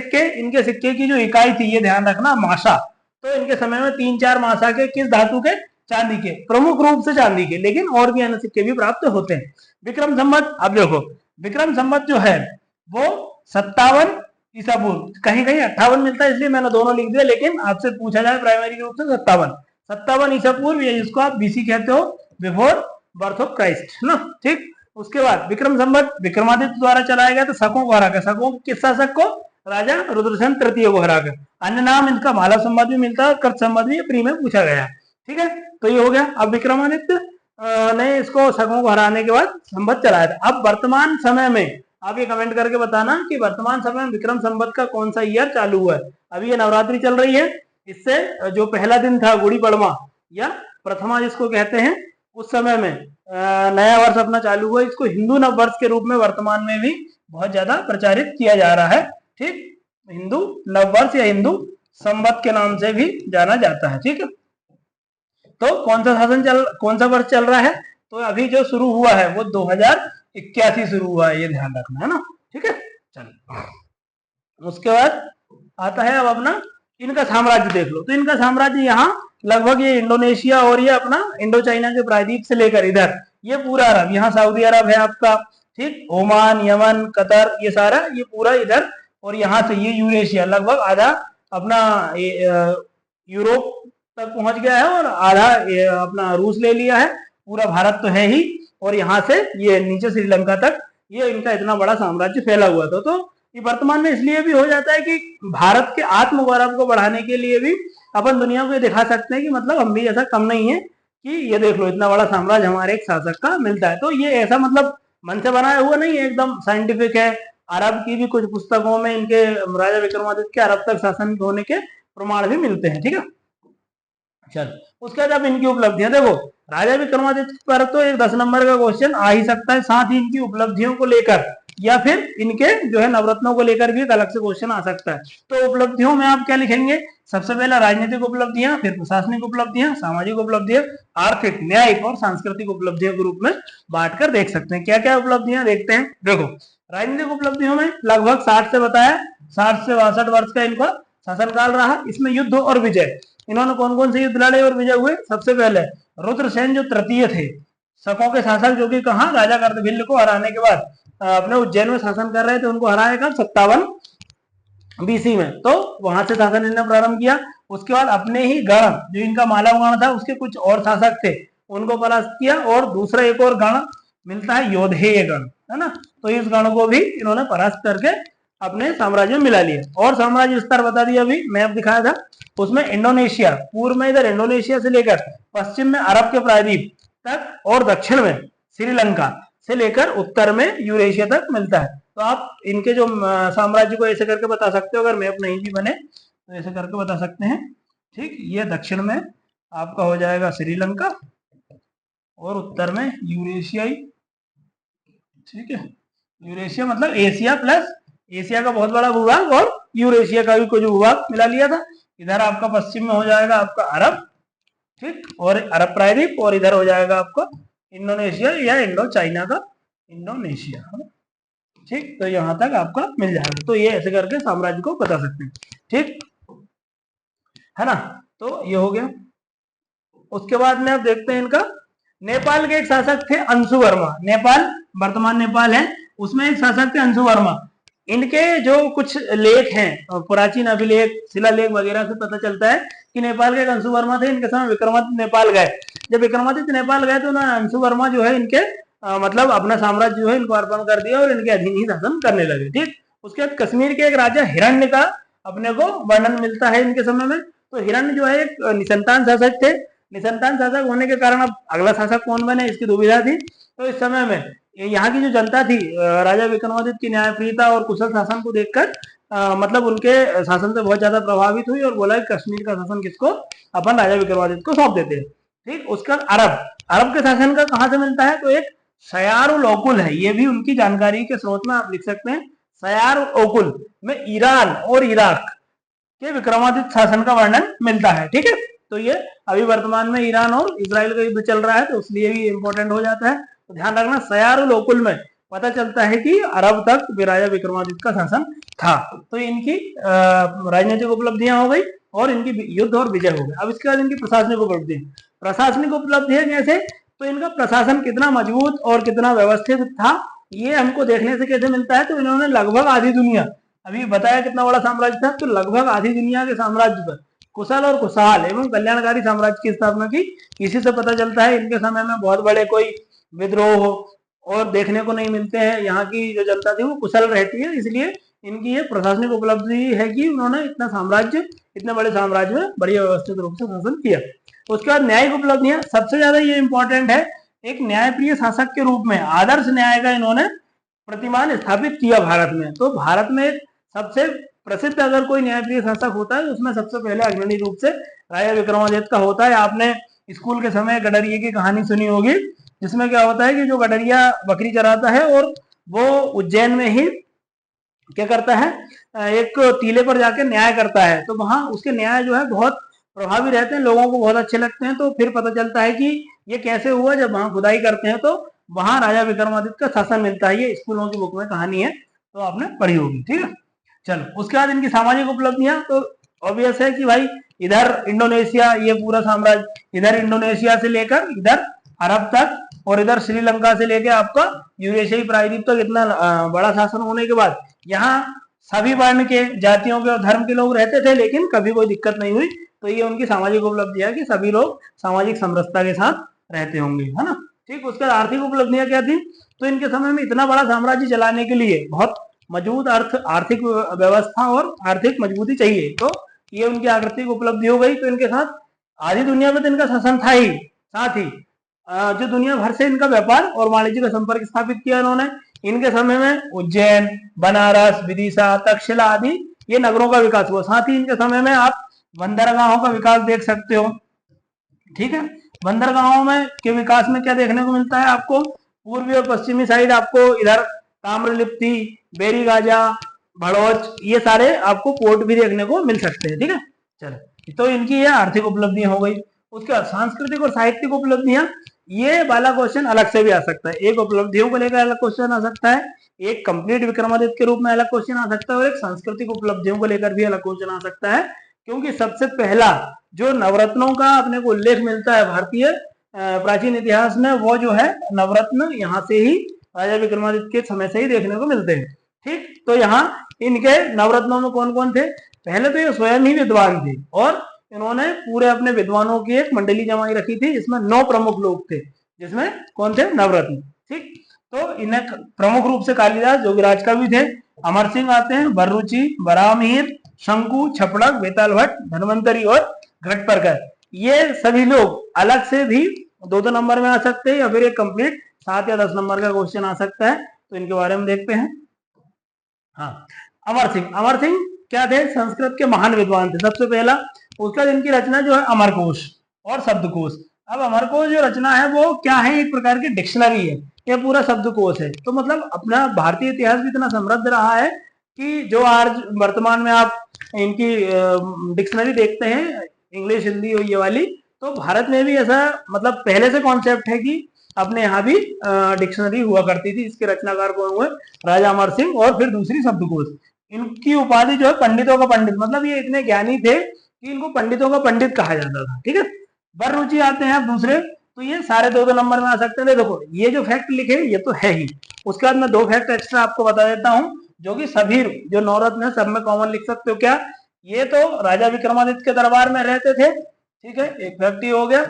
सिक्के की जो इकाई थी, ये ध्यान रखना, मासा। तो इनके समय में 3-4 मासा के, किस धातु के? चांदी के, प्रमुख रूप से चांदी के, लेकिन और भी अन्य सिक्के भी प्राप्त होते हैं। विक्रम संवत, अब देखो विक्रम संवत जो है वो 57 ईसा पूर्व, कहीं कहीं 58 मिलता है, इसलिए मैंने दोनों लिख दिया, लेकिन आपसे पूछा जाए प्राइमरी रूप से 57 ईसा पूर्व, या जिसको आप बीसी कहते हो, बिफोर बर्थ ऑफ क्राइस्ट, ना। ठीक, उसके बाद विक्रम संवत विक्रमादित्य द्वारा चलाया गया, तो शकों को हराकर, शकों किस शासक को? राजा रुद्रसेन तृतीय को हराकर। अन्य नाम इनका मालव संवत भी मिलता है, और कर्त संवत भी प्री में पूछा गया। ठीक है, तो ये हो गया। अब विक्रमादित्य ने इसको शकों को हराने के बाद संवत चलाया था। अब वर्तमान समय में आप ये कमेंट करके बताना कि वर्तमान समय में विक्रम संवत का कौन सा ईयर चालू हुआ है। अभी ये नवरात्रि चल रही है, इससे जो पहला दिन था गुड़ी पड़वा या प्रथमा जिसको कहते हैं, उस समय में नया वर्ष अपना चालू हुआ। इसको हिंदू नव वर्ष के रूप में वर्तमान में भी बहुत ज्यादा प्रचारित किया जा रहा है। ठीक, हिंदू नव वर्ष या हिंदू संवत के नाम से भी जाना जाता है। ठीक है, तो कौन सा वर्ष चल रहा है? तो अभी जो शुरू हुआ है वो 2081 शुरू हुआ है, ये ध्यान रखना है ना। ठीक है, चलो उसके बाद आता है अब अपना इनका साम्राज्य देख लो। तो इनका साम्राज्य यहाँ लगभग ये इंडोनेशिया और ये अपना इंडो चाइना के प्रायद्वीप से लेकर इधर ये पूरा अरब, यहाँ सऊदी अरब है आपका, ठीक, ओमान, यमन, कतर, ये सारा ये पूरा इधर, और यहाँ से ये यूरेशिया लगभग आधा अपना यूरोप तक पहुंच गया है, और आधा अपना रूस ले लिया है। पूरा भारत तो है ही, और यहाँ से ये नीचे श्रीलंका तक ये इनका इतना बड़ा साम्राज्य फैला हुआ था। तो ये वर्तमान में इसलिए भी हो जाता है कि भारत के आत्मगौरव को बढ़ाने के लिए भी अपन दुनिया को ये दिखा सकते हैं कि मतलब हम भी ऐसा कम नहीं है, कि ये देख लो इतना बड़ा साम्राज्य हमारे एक शासक का मिलता है। तो ये ऐसा मतलब मन से बनाया हुआ नहीं है, एकदम साइंटिफिक है, अरब की भी कुछ पुस्तकों में इनके राजा विक्रमादित्य के अरब तक शासन होने के प्रमाण भी मिलते हैं। ठीक है, चल उसके बाद अब इनकी उपलब्धियां देखो। राजा विक्रमादित्य पर तो एक 10 नंबर का क्वेश्चन आ ही सकता है, साथ ही इनकी उपलब्धियों को लेकर या फिर इनके जो है नवरत्नों को लेकर भी एक अलग से क्वेश्चन आ सकता है। तो उपलब्धियों में आप क्या लिखेंगे? सबसे पहला राजनीतिक उपलब्धियां, फिर प्रशासनिक उपलब्धियां, सामाजिक उपलब्धियां, आर्थिक, न्यायिक और सांस्कृतिक उपलब्धियों के रूप में बांट कर देख सकते हैं। क्या क्या उपलब्धियां देखते हैं। देखो राजनीतिक उपलब्धियों में लगभग 60 से बताया, 60 से 62 वर्ष का इनका शासनकाल रहा। इसमें युद्ध और विजय, इन्होंने कौन कौन से युद्ध लड़े और विजय हुए? सबसे पहले रुद्रसेन जो तृतीय थे, शकों के शासक, जो कि कहा राजा कर्दभिल्य को हराने के बाद अपने उज्जैन में शासन कर रहे थे, उनको हराया कब? 57 बीसी में। तो वहां से शासन इन्होंने प्रारंभ किया। उसके बाद अपने ही गण, जो इनका मालव गण था, उसके कुछ और शासक थे, उनको परास्त किया। और दूसरा एक और गण मिलता है योधेय गण, है ना, तो इस गण को भी इन्होंने परास्त करके अपने साम्राज्य में मिला लिया। और साम्राज्य विस्तार बता दिया, अभी मैप दिखाया था उसमें। इंडोनेशिया, पूर्व में इधर इंडोनेशिया से लेकर पश्चिम में अरब के प्रायद्वीप तक और दक्षिण में श्रीलंका से लेकर उत्तर में यूरेशिया तक मिलता है। तो आप इनके जो साम्राज्य को ऐसे करके बता सकते हो, अगर मैप नहीं भी बने तो ऐसे करके बता सकते हैं। ठीक, ये दक्षिण में आपका हो जाएगा श्रीलंका और उत्तर में यूरेशियाई। ठीक है, यूरेशिया मतलब एशिया प्लस एशिया का बहुत बड़ा भूभाग और यूरेशिया का भी कुछ भूभाग मिला लिया था। इधर आपका पश्चिम में हो जाएगा आपका अरब, ठीक, और अरब प्रायद्वीप, और इधर हो जाएगा आपका इंडोनेशिया या इंडो चाइना का इंडोनेशिया, है ना। ठीक, तो यहां तक आपका मिल जाएगा। तो ये ऐसे करके साम्राज्य को बता सकते हैं। ठीक है ना, तो ये हो गया। उसके बाद में आप देखते हैं इनका, नेपाल के एक शासक थे अंशु वर्मा। नेपाल, वर्तमान नेपाल है, उसमें एक शासक थे अंशु वर्मा। इनके जो कुछ लेख हैं, प्राचीन अभिलेख, शिलालेख वगैरह से पता चलता है कि नेपाल के एक अंशु वर्मा थे। इनके समय विक्रमादित्य नेपाल गए। जब विक्रमादित्य नेपाल गए तो उन्होंने अंशु वर्मा जो है इनके मतलब अपना साम्राज्य जो है इनको अर्पण कर दिया और इनके अधीन ही शासन करने लगे। ठीक, उसके बाद कश्मीर के एक राजा हिरण्य का अपने को वर्णन मिलता है इनके समय में। तो हिरण्य जो है एक निसंतान शासक थे। निसंतान शासक होने के कारण अब अगला शासक कौन बने इसकी दुविधा थी। तो इस समय में यहाँ की जो जनता थी, राजा विक्रमादित्य की न्यायप्रियता और कुशल शासन को देखकर मतलब उनके शासन से बहुत ज्यादा प्रभावित हुई और बोला कि कश्मीर का शासन किसको? अपन राजा विक्रमादित्य को सौंप देते हैं। ठीक, उसका अरब, अरब के शासन का कहाँ से मिलता है? तो एक सयारुल ओकुल है, ये भी उनकी जानकारी के स्रोत में आप लिख सकते हैं। सयारुल ओकुल में ईरान और इराक के विक्रमादित्य शासन का वर्णन मिलता है। ठीक है, तो ये अभी वर्तमान में ईरान और इजराइल का युद्ध चल रहा है, तो इसलिए भी इंपॉर्टेंट हो जाता है। तो ध्यान रखना, सयारुल ओकुल में पता चलता है कि अरब तक राजा विक्रमादित्य का शासन था। तो इनकी राजनीतिक उपलब्धियां हो गई और इनकी युद्ध और विजय हो गए। अब इसके बाद इनकी प्रशासनिक उपलब्धि, प्रशासनिक उपलब्धियां कैसे? तो इनका प्रशासन कितना मजबूत और कितना व्यवस्थित था, ये हमको देखने से कैसे मिलता है? तो इन्होंने लगभग आधी दुनिया, अभी बताया कितना बड़ा साम्राज्य था, तो लगभग आधी दुनिया के साम्राज्य पर कुशल और खुशहाल एवं कल्याणकारी साम्राज्य की स्थापना की। इसी से पता चलता है इनके समय में बहुत बड़े कोई विद्रोह और देखने को नहीं मिलते हैं। यहाँ की जो जनता थी वो कुशल रहती है, इसलिए इनकी ये प्रशासनिक उपलब्धि है कि उन्होंने इतना साम्राज्य, इतने बड़े साम्राज्य में बढ़िया व्यवस्थित रूप से शासन किया। उसके बाद न्यायिक उपलब्धियां, सबसे ज्यादा ये इंपॉर्टेंट है। एक न्यायप्रिय शासक के रूप में आदर्श न्याय का इन्होंने प्रतिमान स्थापित किया भारत में। तो भारत में सबसे प्रसिद्ध अगर कोई न्यायप्रिय शासक होता है, उसमें सबसे पहले अग्रणी रूप से राजा विक्रमादित्य का होता है। आपने स्कूल के समय गडरिये की कहानी सुनी होगी, जिसमें क्या होता है कि जो गडरिया बकरी चराता है और वो उज्जैन में ही क्या करता है, एक टीले पर जाके न्याय करता है। तो वहां उसके न्याय जो है बहुत प्रभावी रहते हैं, लोगों को बहुत अच्छे लगते हैं। तो फिर पता चलता है कि ये कैसे हुआ। जब वहां खुदाई करते हैं तो वहां राजा विक्रमादित्य का शासन मिलता है। ये स्कूलों की बुक में कहानी है, तो आपने पढ़ी होगी। ठीक है, चलो उसके बाद इनकी सामाजिक उपलब्धियां, तो ऑब्वियस है कि भाई इधर इंडोनेशिया, ये पूरा साम्राज्य, इधर इंडोनेशिया से लेकर इधर अरब तक और इधर श्रीलंका से लेकर आपका यूरेशियाई प्रायद्वीप तक इतना बड़ा शासन होने के बाद यहाँ सभी वर्ण के, जातियों के और धर्म के लोग रहते थे, लेकिन कभी कोई दिक्कत नहीं हुई। तो ये उनकी सामाजिक उपलब्धि है कि सभी लोग सामाजिक समरसता के साथ रहते होंगे, है ना। ठीक, उसके बाद आर्थिक उपलब्धियां क्या थी? तो इनके समय में इतना बड़ा साम्राज्य चलाने के लिए बहुत मजबूत आर्थिक व्यवस्था और आर्थिक मजबूती चाहिए। तो ये उनकी आर्थिक उपलब्धि हो गई। तो इनके साथ आधी दुनिया में तो इनका शासन था ही, साथ ही जो दुनिया भर से इनका व्यापार और वाणिज्य का संपर्क स्थापित किया इन्होंने। इनके समय में उज्जैन, बनारस, विदिशा, तक्षशिला आदि ये नगरों का विकास हुआ। साथ ही इनके समय में आप बंदरगाहों का विकास देख सकते हो। ठीक है, बंदरगाहों में के विकास में क्या देखने को मिलता है आपको, पूर्वी और पश्चिमी साइड आपको इधर ताम्रलिप्ति, बेरीगाजा, भड़ोच, ये सारे आपको पोर्ट भी देखने को मिल सकते हैं। ठीक है, चलो, तो इनकी ये आर्थिक उपलब्धियां हो गई। उसके बाद सांस्कृतिक और साहित्यिक उपलब्धियां, ये वाला क्वेश्चन अलग से भी आ सकता है। एक उपलब्धियों को लेकर अलग क्वेश्चन आ सकता है, एक कंप्लीट विक्रमादित्य के रूप में अलग क्वेश्चन आ सकता है, और एक सांस्कृतिक उपलब्धियों को लेकर भी अलग क्वेश्चन आ सकता है। क्योंकि सबसे पहला जो नवरत्नों का अपने को उल्लेख मिलता है भारतीय प्राचीन इतिहास में, वो जो है नवरत्न यहाँ से ही राजा विक्रमादित्य के समय से ही देखने को मिलते हैं। ठीक, तो यहाँ इनके नवरत्नों में कौन कौन थे, पहले तो ये स्वयं ही विद्वान थे और इन्होंने पूरे अपने विद्वानों की एक मंडली जमाई रखी थी, जिसमें 9 प्रमुख लोग थे, जिसमें कौन थे, नवरत्न। ठीक, तो इन्हें प्रमुख रूप से कालिदास जोगिराज कवि थे, अमर सिंह आते हैं, बर्रुचि, बराहमिहिर, शंकु, छपड़क, बेताल भट्ट, धन्वंतरी और घटपर्कर। ये सभी लोग अलग से भी 2-2 नंबर में आ सकते हैं, या फिर एक कंप्लीट 7 या 10 नंबर का क्वेश्चन आ सकता है। तो इनके बारे में देखते हैं। हाँ, अमर सिंह क्या थे, संस्कृत के महान विद्वान थे सबसे पहला। उसका इनकी रचना जो है अमरकोश और शब्दकोश। अब अमरकोश जो रचना है वो क्या है, एक प्रकार की डिक्शनरी है, ये पूरा शब्दकोश है। तो मतलब अपना भारतीय इतिहास भी इतना समृद्ध रहा है कि जो आज वर्तमान में आप इनकी डिक्शनरी देखते हैं, इंग्लिश, हिंदी ये वाली, तो भारत में भी ऐसा मतलब पहले से कॉन्सेप्ट है कि अपने यहाँ भी डिक्शनरी हुआ करती थी। इसके रचनाकार कौन हुए, राजा अमर सिंह। और फिर दूसरी शब्दकोश, इनकी उपाधि जो है पंडितों का पंडित, मतलब ये इतने ज्ञानी थे कि इनको पंडितों का पंडित कहा जाता था। ठीक है, बर्रुचि आते हैं दूसरे, तो ये सारे 2-2 नंबर में आ सकते हैं। देखो ये जो फैक्ट लिखे ये तो है ही, उसके बाद मैं 2 फैक्ट एक्स्ट्रा आपको बता देता हूँ, जो कि सभी जो नवरत्न है सब में कॉमन लिख सकते हो। क्या, ये तो राजा विक्रमादित्य के दरबार में रहते थे। ठीक है, एक फैक्ट ही हो गया,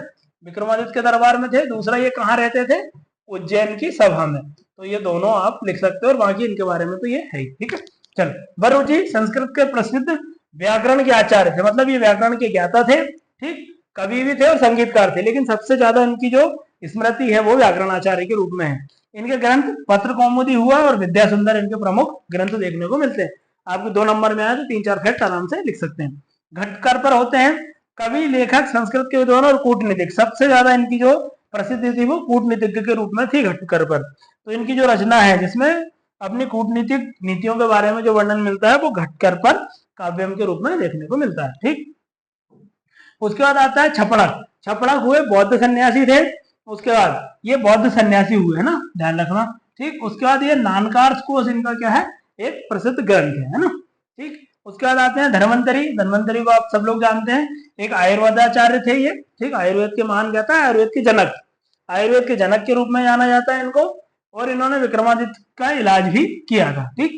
विक्रमादित्य के दरबार में थे। दूसरा, ये कहाँ रहते थे, उज्जैन की सभा में। तो ये दोनों आप लिख सकते हो, और बाकी इनके बारे में तो ये है ही। ठीक है, चल, बर्रुचि संस्कृत के प्रसिद्ध व्याकरण के आचार्य थे, मतलब ये व्याकरण के ज्ञाता थे। ठीक, कवि भी थे और संगीतकार थे, लेकिन सबसे ज्यादा इनकी जो स्मृति है वो व्याकरण आचार्य के रूप में है। इनके ग्रंथ पत्र कौमुदी हुआ और विद्या सुंदर इनके प्रमुख ग्रंथ देखने को मिलते हैं। आपको 2 नंबर में आया तो 3-4 फैक्ट आराम से लिख सकते हैं। घटकर पर होते हैं कवि, लेखक, संस्कृत के विद्वान और कूटनीतिक। सबसे ज्यादा इनकी जो प्रसिद्धि थी वो कूटनीतिज्ञ के रूप में थी घटकर पर। तो इनकी जो रचना है जिसमें अपनी कूटनीतिक नीतियों के बारे में जो वर्णन मिलता है वो घटकर पर काव्यम के रूप में देखने को मिलता है। ठीक, उसके बाद आता है छपड़क। छपड़क हुए बौद्ध सन्यासी थे। उसके बाद ये बौद्ध सन्यासी हुए, है ना, ध्यान रखना। ठीक, उसके बाद ये नानकार्स कोश इनका क्या है, एक प्रसिद्ध ग्रंथ है ना। ठीक, उसके बाद आते हैं धन्वंतरी। धन्वंतरी को आप सब लोग जानते हैं, एक आयुर्वेदाचार्य थे ये। ठीक, आयुर्वेद के महान कहता है, आयुर्वेद के जनक, आयुर्वेद के जनक के रूप में जाना जाता है इनको। और इन्होंने विक्रमादित्य का इलाज भी किया था। ठीक,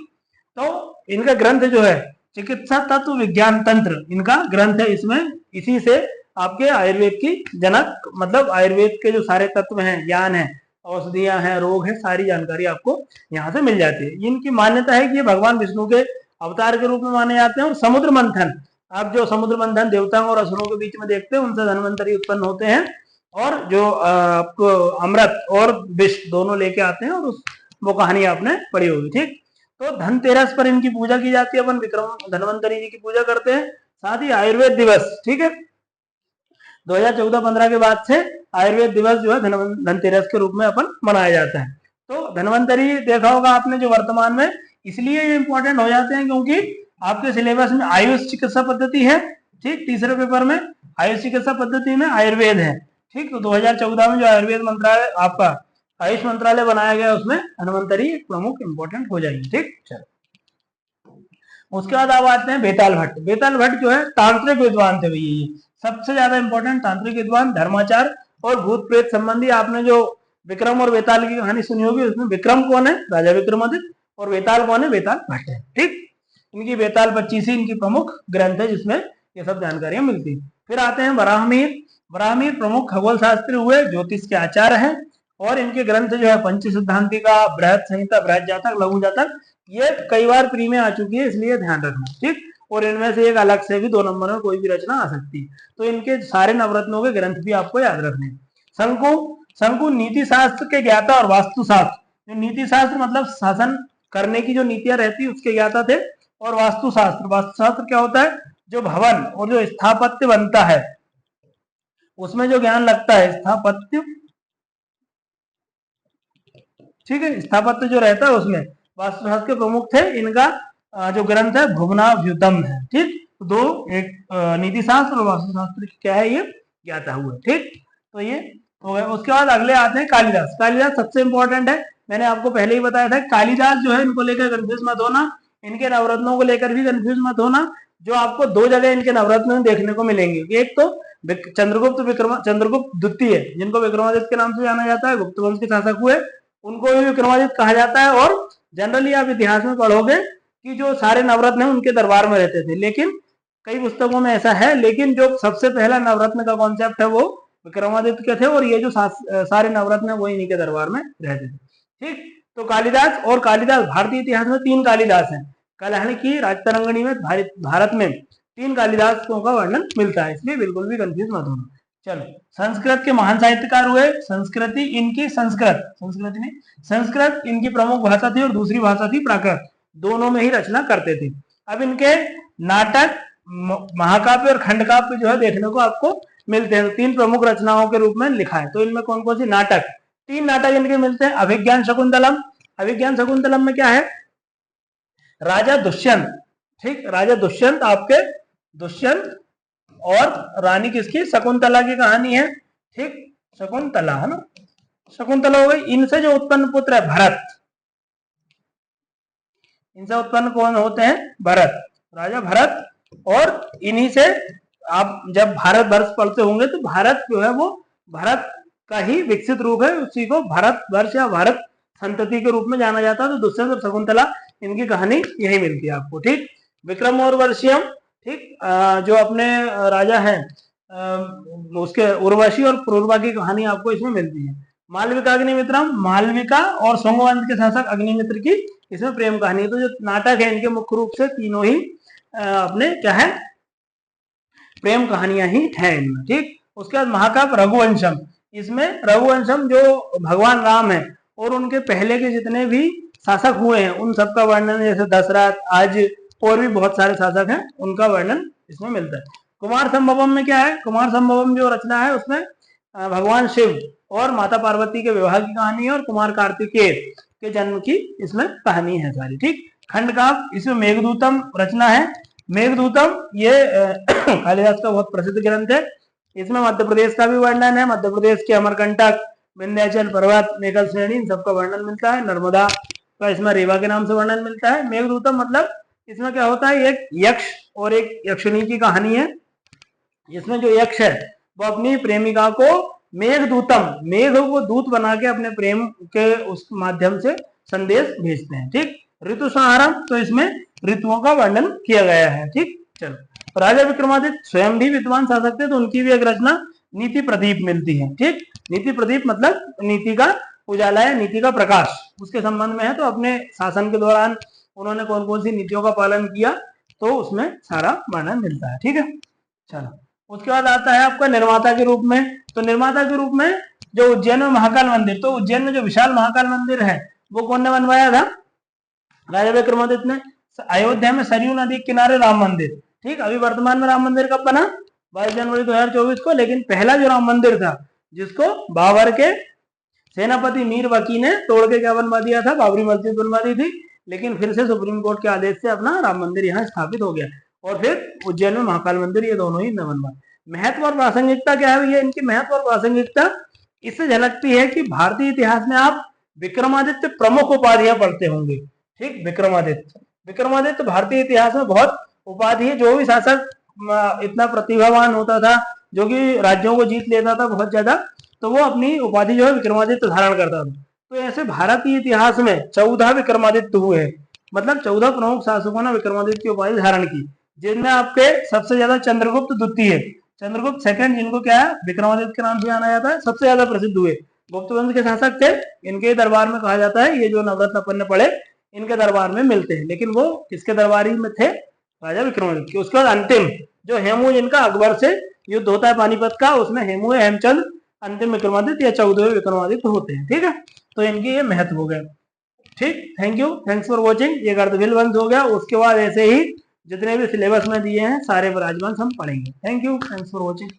तो इनका ग्रंथ जो है चिकित्सा तत्व विज्ञान तंत्र, इनका ग्रंथ है। इसमें इसी से आपके आयुर्वेद की जनक, मतलब आयुर्वेद के जो सारे तत्व हैं, ज्ञान है, औषधियां हैं, रोग है, सारी जानकारी आपको यहाँ से मिल जाती है। इनकी मान्यता है कि ये भगवान विष्णु के अवतार के रूप में माने जाते हैं। और समुद्र मंथन, आप जो समुद्र मंथन देवताओं और असुरों के बीच में देखते हैं, उनसे धन्वंतरी उत्पन्न होते हैं, और जो आपको अमृत और विष दोनों लेके आते हैं, और वो कहानी आपने पढ़ी होगी। ठीक, तो धनतेरस पर इनकी पूजा की जाती है, अपन विक्रम धन्वंतरी जी की पूजा करते हैं। साथ ही आयुर्वेद दिवस, ठीक है, 2014-15 के बाद से आयुर्वेद दिवस जो है धनतेरस के रूप में अपन मनाया जाता है। तो धन्वंतरी देखा होगा आपने जो वर्तमान में, इसलिए ये इंपॉर्टेंट हो जाते हैं क्योंकि आपके सिलेबस में आयुष चिकित्सा पद्धति है। ठीक, तीसरे पेपर में आयुष चिकित्सा पद्धति में आयुर्वेद है। ठीक, तो 2014 में जो आयुर्वेद मंत्रालय आपका आयुष मंत्रालय बनाया गया, उसमें धन्वंतरी प्रमुख इंपॉर्टेंट हो जाएगी। ठीक, चलो, उसके बाद आप आते हैं बेताल भट्ट। बेताल भट्ट जो है तांत्रिक विद्वान थे भैया, ये सबसे ज्यादा इंपॉर्टेंट तांत्रिक विद्वान, धर्माचार और भूत प्रेत संबंधी। आपने जो विक्रम और बेताल की कहानी सुनी होगी, उसमें विक्रम कौन है, राजा विक्रमादित्य, और बेताल कौन है, बेताल भट्ट है। ठीक, इनकी बेताल 25 इनकी प्रमुख ग्रंथ है, जिसमें ये सब जानकारियां मिलती है। फिर आते हैं बराहमीर। बराहमीर प्रमुख खगोल शास्त्री हुए, ज्योतिष के आचार्य हैं, और इनके ग्रंथ जो है पंच सिद्धांतिका, बृहद संहिता, बृहद जातक, लघु जातक, ये कई बार प्री में आ चुकी है, इसलिए ध्यान रखना। ठीक, और इनमें से एक अलग से भी 2 नंबर में कोई भी रचना आ सकती है। तो इनके सारे नवरत्नों के ग्रंथ भी आपको याद रखने हैं। शंकु नीति शास्त्र के ज्ञाता और वास्तुशास्त्र, जो नीति शास्त्र मतलब शासन करने की जो नीतियां रहती है उसके ज्ञाता थे। और वास्तुशास्त्र, वास्तुशास्त्र क्या होता है, जो भवन और जो स्थापत्य बनता है उसमें जो ज्ञान लगता है, स्थापत्य, ठीक है, स्थापत्य जो रहता है उसमें वास्तुशास्त्र के प्रमुख थे। इनका जो ग्रंथ है भुवनाभ्युदम है, ठीक। दो, एक नीति शास्त्र और वास्तुशास्त्र क्या है, ये ज्ञाता हुआ, ठीक। तो ये हो गया। उसके बाद अगले आते हैं कालिदास। कालिदास सबसे इंपॉर्टेंट है, मैंने आपको पहले ही बताया था। कालिदास जो है, इनको लेकर कंफ्यूज मत होना, इनके नवरत्नों को लेकर भी कंफ्यूज मत होना। जो आपको दो जगह इनके नवरत्न में देखने को मिलेंगे, एक तो चंद्रगुप्त द्वितीय, जिनको विक्रमादित्य के नाम से जाना जाता है, गुप्त वंश के शासक हुए, उनको भी विक्रमादित्य कहा जाता है। और जनरली आप इतिहास में पढ़ोगे कि जो सारे नवरत्न हैं उनके दरबार में रहते थे, लेकिन कई पुस्तकों में ऐसा है, लेकिन जो सबसे पहला नवरत्न का कॉन्सेप्ट है वो विक्रमादित्य के थे, और ये जो सारे नवरत्न है वो इन्हीं के दरबार में रहते थे, ठीक। तो कालिदास, और कालिदास भारतीय इतिहास में 3 कालिदास हैं। कलहण की राजतरंगिणी में भारत में 3 कालिदासों का वर्णन मिलता है, इसलिए बिल्कुल भी कंफ्यूज मत होना। चलो, संस्कृत के महान साहित्यकार हुए। संस्कृति इनकी प्रमुख भाषा थी, और दूसरी भाषा थी प्राकृत। दोनों में ही रचना करते थे। अब इनके नाटक, महाकाव्य और खंडकाव्य जो है देखने को आपको मिलते हैं। 3 प्रमुख रचनाओं के रूप में लिखा है। तो इनमें कौन कौन सी नाटक, 3 नाटक इनके मिलते हैं। अभिज्ञान शकुंतलम, अभिज्ञान शकुंतलम में क्या है, राजा दुष्यंत, ठीक, राजा दुष्यंत, आपके दुष्यंत और रानी किसकी, शकुंतला की कहानी है, ठीक। शकुंतला है ना, शकुंतला हो गई। इनसे जो उत्पन्न पुत्र है भरत, इनसे उत्पन्न कौन होते हैं, भरत, राजा भरत। और इन्हीं से आप जब भारत वर्ष पढ़ते होंगे तो भारत जो है वो भारत का ही विकसित रूप है, उसी को भारत वर्ष या भारत संतति के रूप में जाना जाता है। तो दुष्यंत और शकुंतला, इनकी कहानी यही मिलती है आपको, ठीक। विक्रम और वर्षियम, ठीक, जो अपने राजा हैं उसके उर्वशी और पूर्वा की कहानी आपको इसमें मिलती है। मालविका अग्निमित्रम, मालविका और सोमवंश के शासक अग्निमित्र की इसमें प्रेम कहानी है। तो जो नाटक है इनके मुख्य रूप से तीनों ही अपने क्या है, प्रेम कहानियां ही हैं इनमें, ठीक। उसके बाद महाकाव्य रघुवंशम, इसमें रघुवंशम जो भगवान राम है और उनके पहले के जितने भी शासक हुए हैं उन सबका वर्णन, जैसे दशरथ, आज और भी बहुत सारे शासक हैं, उनका वर्णन इसमें मिलता है। कुमार संभवम में क्या है, कुमार संभवम जो रचना है उसमें भगवान शिव और माता पार्वती के विवाह की कहानी है, और कुमार कार्तिकेय के जन्म की इसमें कहानी है सारी, ठीक। खंडकाव्य, इसमें मेघदूतम रचना है। मेघदूतम ये कालिदास का बहुत प्रसिद्ध ग्रंथ है। इसमें मध्य प्रदेश का भी वर्णन है, मध्य प्रदेश के अमरकंटक, विंध्याचल पर्वत, मेघल श्रेणी, इन सबका वर्णन मिलता है। नर्मदा का इसमें रेवा के नाम से वर्णन मिलता है। मेघदूतम मतलब इसमें क्या होता है, एक यक्ष और एक यक्षिणी की कहानी है। इसमें जो यक्ष है वो अपनी प्रेमिका को मेघदूतम, मेघ को दूत बना के अपने प्रेम के उस माध्यम से संदेश भेजते हैं, ठीक। ऋतु संहारम, तो इसमें ऋतुओं का वर्णन किया गया है, ठीक। चलो, राजा विक्रमादित्य स्वयं भी विद्वान शासक थे, तो उनकी भी एक रचना नीति प्रदीप मिलती है, ठीक। नीति प्रदीप मतलब नीति का उजाला है, नीति का प्रकाश उसके संबंध में है। तो अपने शासन के दौरान उन्होंने कौन कौन सी नीतियों का पालन किया, तो उसमें सारा वर्णन मिलता है, ठीक है। चलो, उसके बाद आता है आपका निर्माता के रूप में। तो निर्माता के रूप में जो उज्जैन में महाकाल मंदिर, तो उज्जैन में जो विशाल महाकाल मंदिर है वो कौन ने बनवाया था, राजा विक्रमादित्य ने। अयोध्या में सरयू नदी के किनारे राम मंदिर, ठीक। अभी वर्तमान में राम मंदिर कब बना, 22 जनवरी 2024 को, लेकिन पहला जो राम मंदिर था जिसको बाबर के सेनापति मीर वकी ने तोड़ के क्या बनवा दिया था, बाबरी मस्जिद बनवा दी थी, लेकिन फिर से सुप्रीम कोर्ट के आदेश से अपना राम मंदिर यहाँ स्थापित हो गया, और फिर उज्जैन में महाकाल मंदिर, ये दोनों ही न बनवा। महत्व और प्रासंगिकता क्या है भैया, इनकी महत्व और प्रासंगिकता इससे झलकती है कि भारतीय इतिहास में आप विक्रमादित्य प्रमुख उपाधियां पढ़ते होंगे, ठीक। विक्रमादित्य भारतीय इतिहास में बहुत उपाधि है। जो भी शासक इतना प्रतिभावान होता था, जो कि राज्यों को जीत लेता था बहुत ज्यादा, तो वो अपनी उपाधि जो है विक्रमादित्य धारण करता था। तो ऐसे भारतीय इतिहास में 14 विक्रमादित्य हुए हैं, मतलब 14 प्रमुख शासकों ने विक्रमादित्य की उपाधि धारण की, जिनमें आपके सबसे ज्यादा चंद्रगुप्त द्वितीय, चंद्रगुप्त सेकंड, जिनको क्या है विक्रमादित्य के नाम से जाना जाता है, सबसे ज्यादा प्रसिद्ध हुए। गुप्त वंश के शासक थे, इनके दरबार में कहा जाता है, ये जो नवरत्न अपन ने पढ़े इनके दरबार में मिलते हैं, लेकिन वो किसके दरबारी में थे, राजा विक्रमादित्य के। उसके बाद अंतिम जो हेमू, जिनका अकबर से युद्ध होता है पानीपत का, उसमें हेमू हेमचंद अंतिम विक्रमादित्य या 14वें विक्रमादित्य होते हैं, ठीक है। तो इनकी ये महत्व हो गए। ठीक, thank you, thanks for watching. ये अर्धविल वंश हो गया, उसके बाद ऐसे ही जितने भी सिलेबस में दिए हैं सारे विराजमान हम पढ़ेंगे। Thank you, thanks for watching.